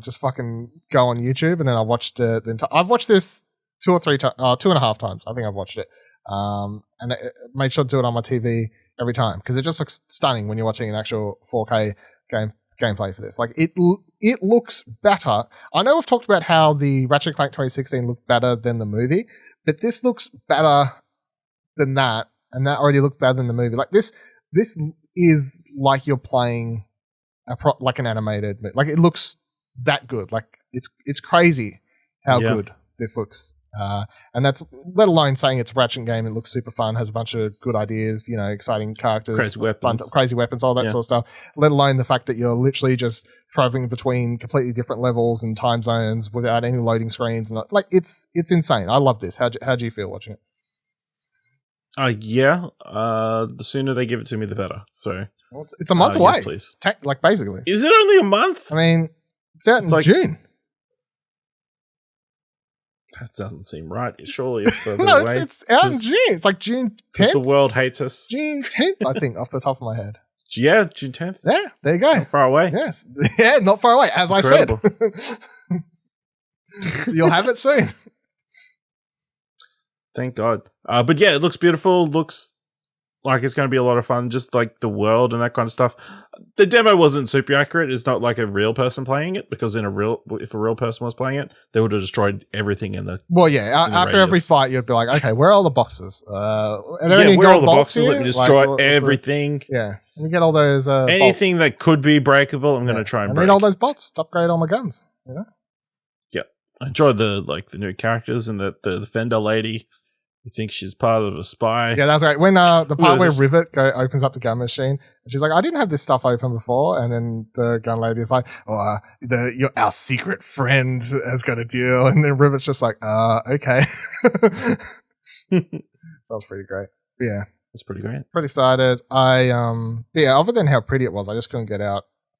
B: just fucking go on YouTube, and then I watched it. I've watched this 2 or 3 times, 2.5 times. I think I've watched it, and made sure to do it on my TV every time because it just looks stunning when you're watching an actual 4K gameplay for this. Like it looks better. I know we've talked about how the Ratchet Clank 2016 looked better than the movie, but this looks better than that, and that already looked better than the movie. Like this is like you're playing like an animated movie. Like it looks that good. Like it's crazy how good this looks. And that's, let alone saying it's a Ratchet game, it looks super fun, has a bunch of good ideas, exciting characters, crazy weapons, all that sort of stuff. Let alone the fact that you're literally just traveling between completely different levels and time zones without any loading screens. And it's insane. I love this. How do you feel watching it?
C: The sooner they give it to me, the better. So
B: it's a month away.
C: Yes, please.
B: Basically.
C: Is it only a month?
B: I mean, it's out in June.
C: That doesn't seem right. Surely it's further away.
B: It's out in June. It's like June 10th.
C: The world hates us.
B: June 10th, I think, off the top of my head.
C: Yeah, June 10th.
B: Yeah, there you go.
C: It's not far away.
B: Yes. Yeah, not far away, as Incredible. I said. So you'll have it soon.
C: Thank God. But yeah, it looks beautiful. Looks like it's going to be a lot of fun. Just like the world and that kind of stuff. The demo wasn't super accurate. It's not like a real person playing it, because if a real person was playing it, they would have destroyed everything in the.
B: Well, yeah. After every fight, you'd be like, "Okay, where are all the boxes? Are there any
C: where are all the
B: boxes?
C: Here? Let me destroy everything.
B: Yeah, let me get all those.
C: Anything
B: bolts.
C: that could be breakable, I'm going to try and break.
B: I need all those bots to upgrade all my guns. You know.
C: Yeah, I enjoyed the new characters and the Fender lady. You think she's part of a spy?
B: Yeah, that's right. When the part where Rivet opens up the gun machine, and she's like, "I didn't have this stuff open before," and then the gun lady is like, "Oh, our secret friend has got a deal," and then Rivet's just like, okay." Sounds pretty great. But yeah,
C: it's pretty great.
B: Pretty excited. Other than how pretty it was, I just couldn't get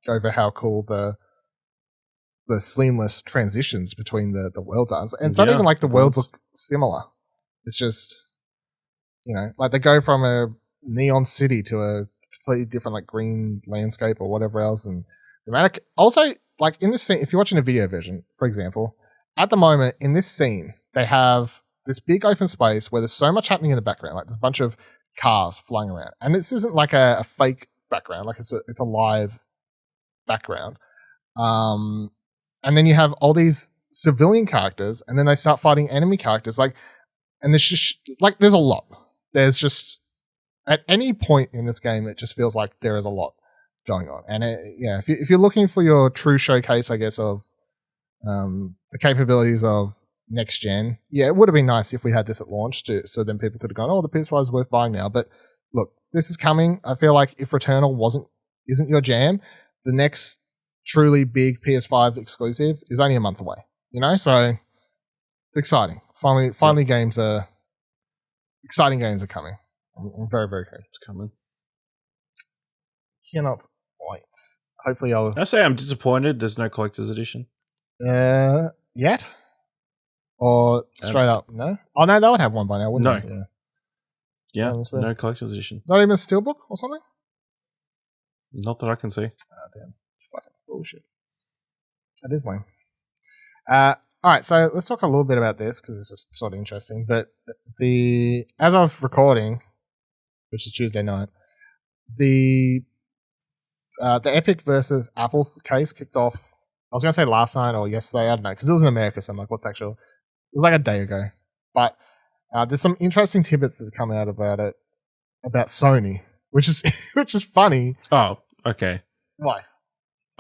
B: over how cool the seamless transitions between the worlds are, and it's not even like the worlds look similar. It's just, like they go from a neon city to a completely different, like, green landscape or whatever else. And also, like, in this scene, if you're watching a video version, for example, at the moment in this scene, they have this big open space where there's so much happening in the background. Like, there's a bunch of cars flying around, and this isn't like a fake background. Like, it's a live background. And then you have all these civilian characters, and then they start fighting enemy characters. And there's just, there's a lot. There's just, at any point in this game, it just feels like there is a lot going on. And if you're looking for your true showcase, I guess, of the capabilities of next gen, it would have been nice if we had this at launch, so then people could have gone, "Oh, the PS5 is worth buying now." But look, this is coming. I feel like if Returnal isn't your jam, the next truly big PS5 exclusive is only a month away. So it's exciting. Finally, exciting games are coming. I'm very, very keen.
C: It's coming.
B: Cannot wait. Hopefully,
C: I say I'm disappointed. There's no collector's edition.
B: Yet, or straight up no? Oh no, they would have one by now, wouldn't they?
C: Yeah, no collector's edition.
B: Not even a steelbook or something.
C: Not that I can see.
B: Oh damn! Fucking bullshit. That is lame. All right, so let's talk a little bit about this because it's just sort of interesting. But as of recording, which is Tuesday night, the Epic versus Apple case kicked off. I was going to say last night or yesterday. I don't know, because it was in America, so I'm like, what's actual? It was like a day ago. But there's some interesting tidbits that come out about it, about Sony, which is funny.
C: Oh, okay.
B: Why?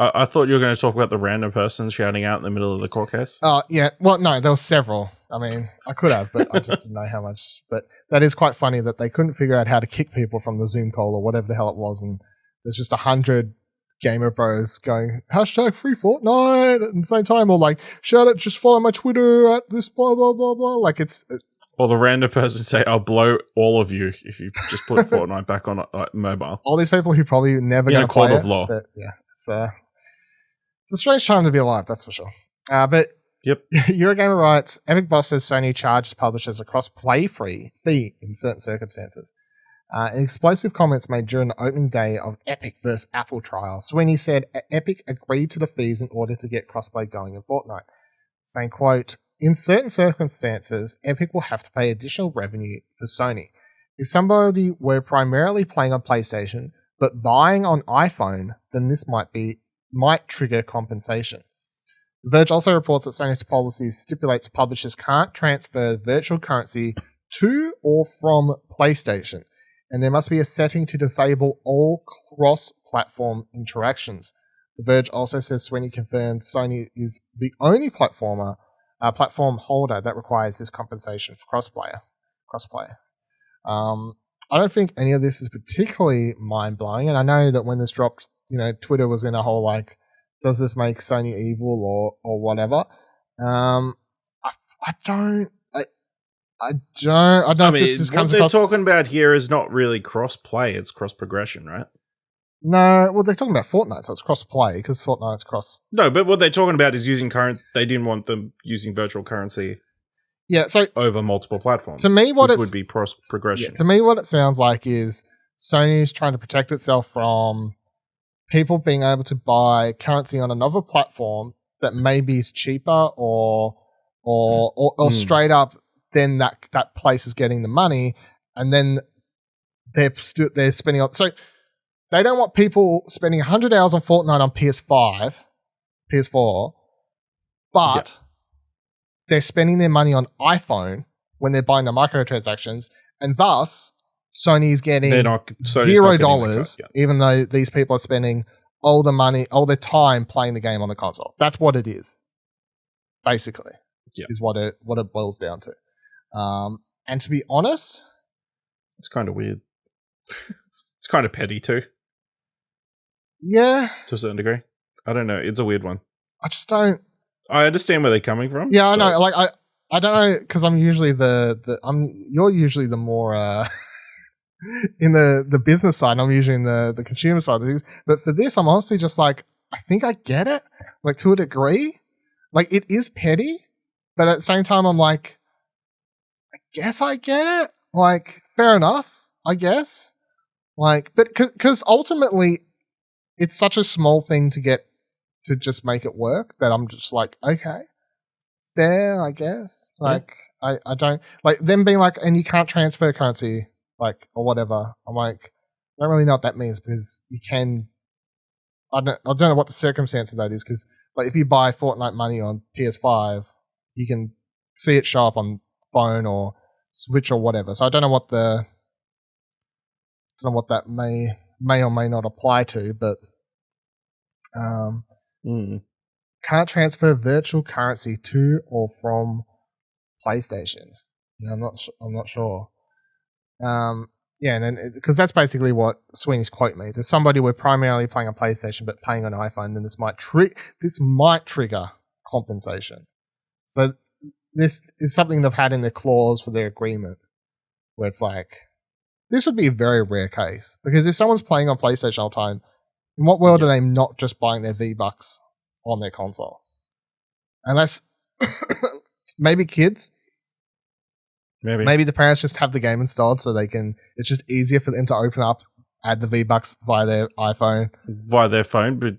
C: I thought you were going to talk about the random person shouting out in the middle of the court case.
B: Oh, yeah. Well, no, there were several. I mean, I could have, but I just didn't know how much. But that is quite funny that they couldn't figure out how to kick people from the Zoom call or whatever the hell it was. And there's just 100 gamer bros going, #free Fortnite at the same time. Or like, shout out, just follow my Twitter at this blah, blah, blah, blah. Like it's...
C: Or the random person say, "I'll blow all of you if you just put Fortnite back on mobile."
B: All these people who probably never going to play
C: court of law.
B: But yeah, it's a strange time to be alive, that's for sure. But
C: yep.
B: Eurogamer writes, Epic boss says Sony charges publishers a cross-play fee in certain circumstances. In explosive comments made during the opening day of Epic vs. Apple trial, Sweeney said Epic agreed to the fees in order to get cross-play going in Fortnite, saying, quote, "In certain circumstances, Epic will have to pay additional revenue for Sony. If somebody were primarily playing on PlayStation but buying on iPhone, then this might trigger compensation." The Verge also reports that Sony's policy stipulates publishers can't transfer virtual currency to or from PlayStation, and there must be a setting to disable all cross-platform interactions. The Verge also says Sweeney confirmed Sony is the only platform holder that requires this compensation for crossplay. I don't think any of this is particularly mind-blowing, and I know that when this dropped, Twitter was in a whole like, does this make Sony evil or whatever? I don't know if this comes across.
C: What they're talking about here is not really cross-play; it's cross-progression, right?
B: No, well, they're talking about Fortnite, so it's cross-play because Fortnite's cross.
C: No, but what they're talking about is using current. They didn't want them using virtual currency.
B: Yeah, so
C: over multiple platforms.
B: To me,
C: which would be progression.
B: Yeah, to me, what it sounds like is Sony's trying to protect itself from people being able to buy currency on another platform that maybe is cheaper or or straight up, then that place is getting the money, and then they're spending on. So they don't want people spending 100 hours on Fortnite on PS5, PS4, but they're spending their money on iPhone when they're buying the microtransactions, and thus Sony is getting $0, even though these people are spending all the money, all their time playing the game on the console. That's what it is, basically. Is what it boils down to. And to be honest,
C: it's kind of weird. It's kind of petty too.
B: Yeah,
C: to a certain degree. I don't know. It's a weird one.
B: I just don't.
C: I understand where they're coming from.
B: Yeah, I know. Like I don't know, because I'm usually you're usually the more in the business side, and I'm usually in the consumer side of things. But for this, I'm honestly just like, I think I get it, like to a degree. Like it is petty, but at the same time, I'm like, I guess I get it. Like, fair enough, I guess. Like, but because ultimately, it's such a small thing to get to just make it work that I'm just like, okay, fair, I guess. Like, I don't like them being like, and you can't transfer currency, like, or whatever. I'm like, I don't really know what that means, because you can. I don't know what the circumstance of that is, because like if you buy Fortnite money on PS5, you can see it show up on phone or Switch or whatever. So I don't know what that may or may not apply to, but can't transfer virtual currency to or from PlayStation. I'm not sure. Yeah, and then because that's basically what Sweeney's quote means. If somebody were primarily playing on PlayStation but paying on iPhone, then this might trigger compensation. So this is something they've had in their clause for their agreement, where it's like, this would be a very rare case, because if someone's playing on PlayStation all the time, in what world are they not just buying their V-Bucks on their console? Unless maybe kids. Maybe the parents just have the game installed so they can. It's just easier for them to open up, add the V-Bucks via their iPhone,
C: via their phone, but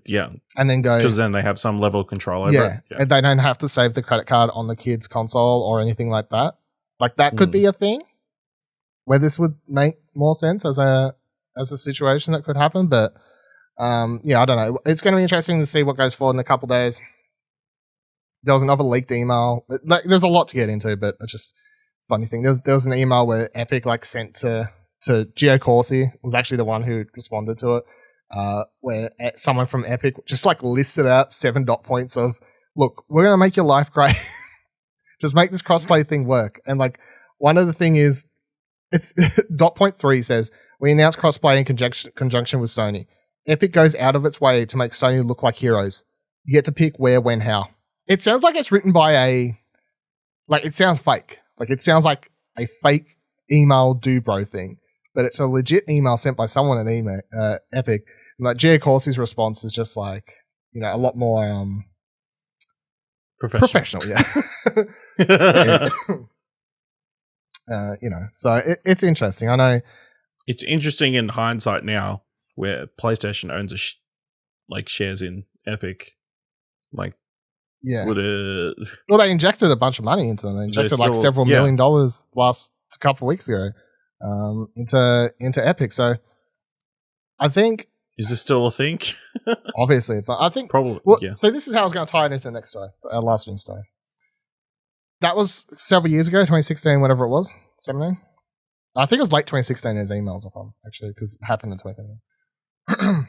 B: and then go,
C: because then they have some level of control over it.
B: And they don't have to save the credit card on the kid's console or anything like that. Like that could be a thing where this would make more sense as a situation that could happen. But I don't know. It's going to be interesting to see what goes forward in a couple of days. There was another leaked email. Like, there's a lot to get into, but it's just funny thing. There was an email where Epic sent to Gio Corsi, was actually the one who responded to it, where someone from Epic just listed out 7 dot points of, look, we're going to make your life great. Just make this crossplay thing work. And one of the thing is, it's dot point 3 says, we announced crossplay in conjunction with Sony. Epic goes out of its way to make Sony look like heroes. You get to pick where, when, how. It sounds like it's written by it sounds fake. It sounds like a fake email do-bro thing, but it's a legit email sent by someone at Epic. And Gio Corsi's response is just a lot more professional. Yeah. So it's interesting. I know
C: it's interesting in hindsight now, where PlayStation owns shares in Epic.
B: Well, they injected a bunch of money into them. They injected several $1 million last couple of weeks ago into Epic. So I think,
C: is this still a thing?
B: Obviously, it's not. I think
C: probably.
B: So this is how I was going to tie it into the next story, our last news story. That was several years ago, 2016, whatever it was, 17. I think it was late 2016 in his emails, actually, because it happened in 2017.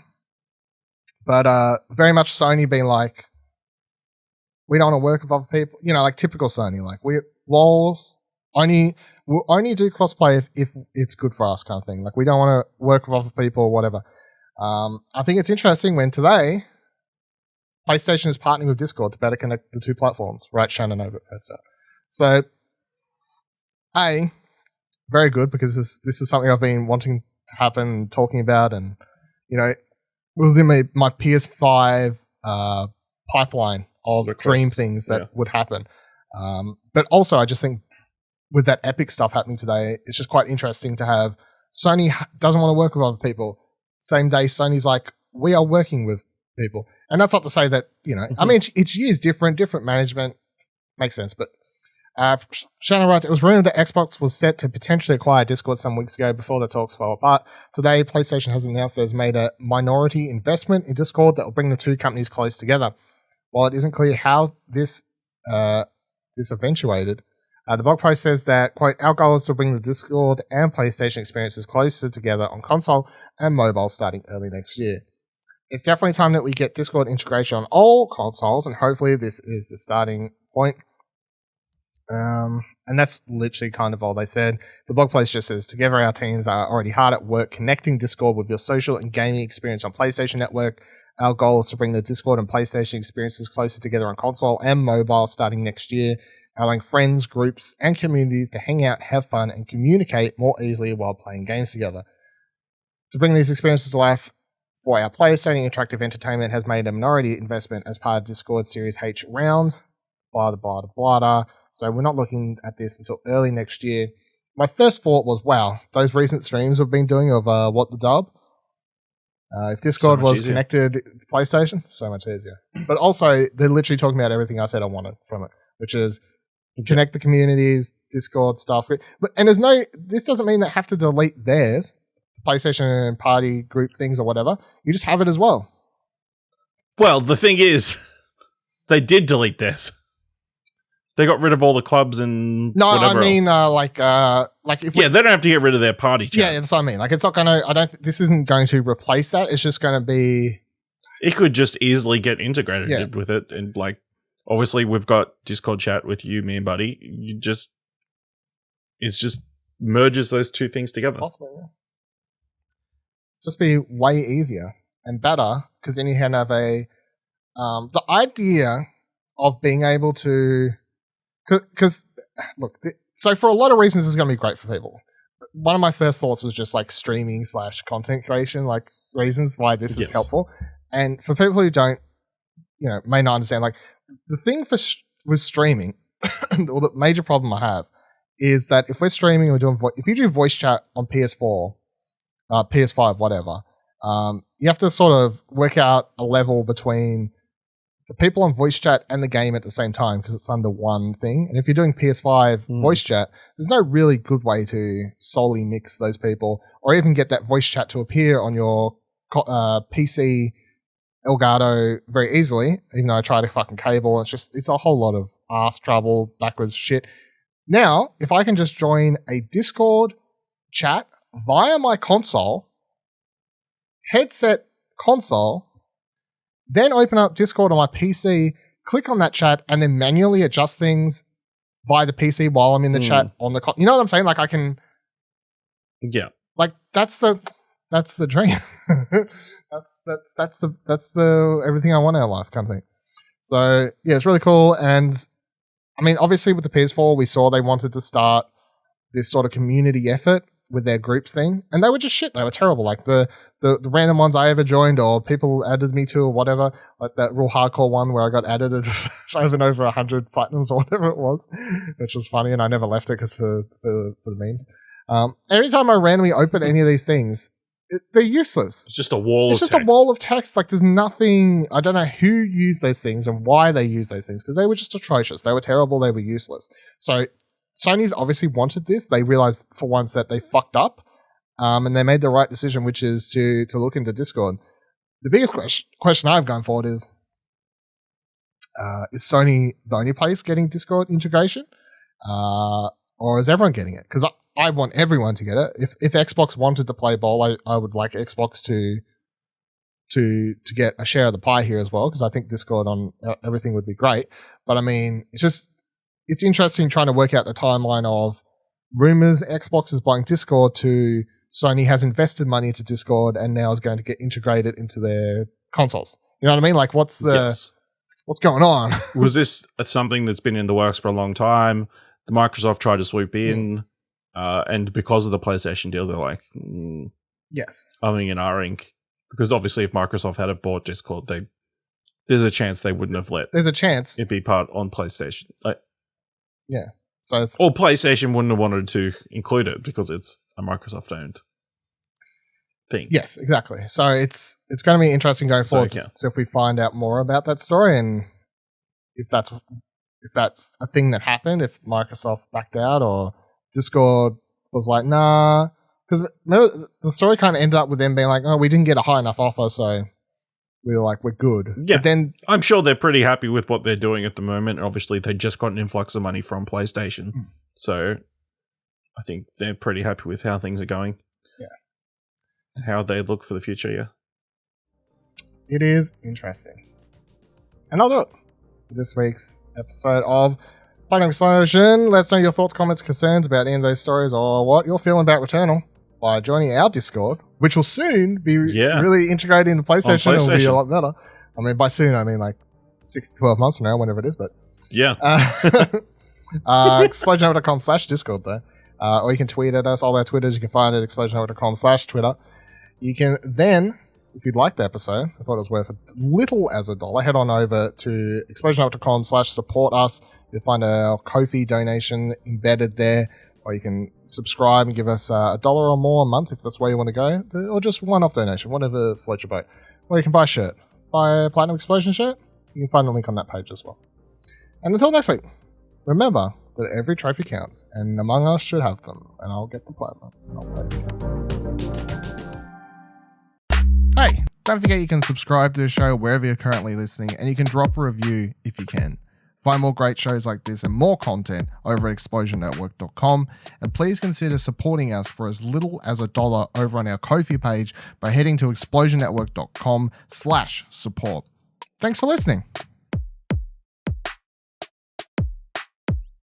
B: But very much Sony being like, we don't want to work with other people, typical Sony. We'll only do crossplay if it's good for us, kind of thing. We don't want to work with other people or whatever. I think it's interesting when today PlayStation is partnering with Discord to better connect the two platforms, right? Shannon over at Presta. So, very good, because this is something I've been wanting to happen, talking about, and it was in my PS5 pipeline of dream things that would happen. But also, I just think with that Epic stuff happening today, it's just quite interesting to have Sony doesn't want to work with other people. Same day, Sony's like, we are working with people. And that's not to say that, I mean, each year is different management, makes sense. But Shannon writes, it was rumored that Xbox was set to potentially acquire Discord some weeks ago before the talks fell apart. Today, PlayStation has announced it has made a minority investment in Discord that will bring the two companies close together. While it isn't clear how this eventuated, the blog post says that, quote, our goal is to bring the Discord and PlayStation experiences closer together on console and mobile starting early next year. It's definitely time that we get Discord integration on all consoles, and hopefully this is the starting point. And that's literally kind of all they said. The blog post just says, together our teams are already hard at work connecting Discord with your social and gaming experience on PlayStation Network. Our goal is to bring the Discord and PlayStation experiences closer together on console and mobile starting next year, allowing friends, groups, and communities to hang out, have fun, and communicate more easily while playing games together. To bring these experiences to life for our players, Sony Interactive Entertainment has made a minority investment as part of Discord Series H round. Blah, blah, blah, blah. So we're not looking at this until early next year. My first thought was, wow, those recent streams we've been doing of What the Dub. If Discord was easier. Connected to PlayStation, so much easier. But also, they're literally talking about everything I said I wanted from it, which is connect the communities, Discord stuff. And this doesn't mean they have to delete theirs, PlayStation party group things or whatever. You just have it as well.
C: Well, the thing is, they did delete this. They got rid of all the clubs and whatever else. If they don't have to get rid of their party chat.
B: Yeah, that's what I mean. Like, it's not going to. This isn't going to replace that. It's just going to be.
C: It could just easily get integrated with it, and like, obviously, we've got Discord chat with you, me, and Buddy. It just merges those two things together.
B: Possibly, yeah. Just be way easier and better because then you can have the idea of being able to. Because, look, so for a lot of reasons, it's going to be great for people. One of my first thoughts was just like streaming / content creation, like reasons why this is helpful. And for people who don't, may not understand, like the thing with streaming, or the major problem I have is that if we're streaming or doing, if you do voice chat on PS4, PS5, whatever, you have to sort of work out a level between the people on voice chat and the game at the same time because it's under one thing. And if you're doing PS5 voice chat, there's no really good way to solely mix those people or even get that voice chat to appear on your PC Elgato very easily, even though I tried a fucking cable. It's a whole lot of ass trouble, backwards shit. Now, if I can just join a Discord chat via my console, headset console, then open up Discord on my PC, click on that chat, and then manually adjust things via the PC while I'm in the chat on the you know what I'm saying? Like I can, like that's the dream. that's the everything I want in life kind of thing. So yeah, it's really cool. And I mean, obviously with the PS4, we saw they wanted to start this sort of community effort with their groups thing, and they were just shit. They were terrible. Like the random ones I ever joined or people added me to or whatever, like that real hardcore one where I got added at over 100 platinums or whatever it was, which was funny, and I never left it because for the memes. Every time I randomly open any of these things, they're useless.
C: It's just a wall of text.
B: It's just a wall of text. Like there's nothing, I don't know who used those things and why they used those things because they were just atrocious. They were terrible. They were useless. So Sony's obviously wanted this. They realized for once that they fucked up. And they made the right decision, which is to look into Discord. The biggest question I've gone forward is Sony the only place getting Discord integration? Or is everyone getting it? Because I want everyone to get it. If Xbox wanted to play ball, I would like Xbox to get a share of the pie here as well, because I think Discord on everything would be great. But I mean, it's interesting trying to work out the timeline of rumors Xbox is buying Discord to Sony has invested money into Discord and now is going to get integrated into their consoles. You know what I mean? Like, what's going on?
C: Was this something that's been in the works for a long time? The Microsoft tried to swoop in, and because of the PlayStation deal, they're like,
B: yes,
C: umming and ahhing. Because obviously, if Microsoft had bought Discord, there's a chance they wouldn't have let.
B: There's a chance
C: it be part on PlayStation.
B: Yeah. So
C: or PlayStation wouldn't have wanted to include it because it's a Microsoft-owned thing.
B: Yes, exactly. So it's going to be interesting going forward. So if we find out more about that story and if that's if that's a thing that happened, if Microsoft backed out or Discord was like, nah. Because the story kind of ended up with them being like, oh, we didn't get a high enough offer, so we were like, we're good.
C: Yeah,
B: but then
C: I'm sure they're pretty happy with what they're doing at the moment. Obviously, they just got an influx of money from PlayStation. So I think they're pretty happy with how things are going.
B: Yeah.
C: And how they look for the future, yeah.
B: It is interesting. And I'll do it for this week's episode of Platinum Explosion. Let us know your thoughts, comments, concerns about any of those stories or what you're feeling about Returnal by joining our Discord, which will soon be really integrated into PlayStation. It'll be a lot better. I mean, by soon, I mean like 6 to 12 months from now, whenever it is. But
C: yeah.
B: explosionhour.com/Discord, though. Or you can tweet at us. All our Twitters you can find at explosionhour.com/Twitter. You can then, if you'd like the episode, I thought it was worth as little as $1, head on over to explosionhour.com/support us. You'll find our Ko-fi donation embedded there, or you can subscribe and give us $1 or more a month if that's where you want to go, or just one-off donation, whatever floats your boat. Or you can buy a shirt. Buy a Platinum Explosion shirt. You can find the link on that page as well. And until next week, remember that every trophy counts, and Among Us should have them, and I'll get the Platinum. Hey, don't forget you can subscribe to the show wherever you're currently listening, and you can drop a review if you can. Find more great shows like this and more content over at explosionnetwork.com, and please consider supporting us for as little as $1 over on our Ko-fi page by heading to explosionnetwork.com/support. Thanks for listening.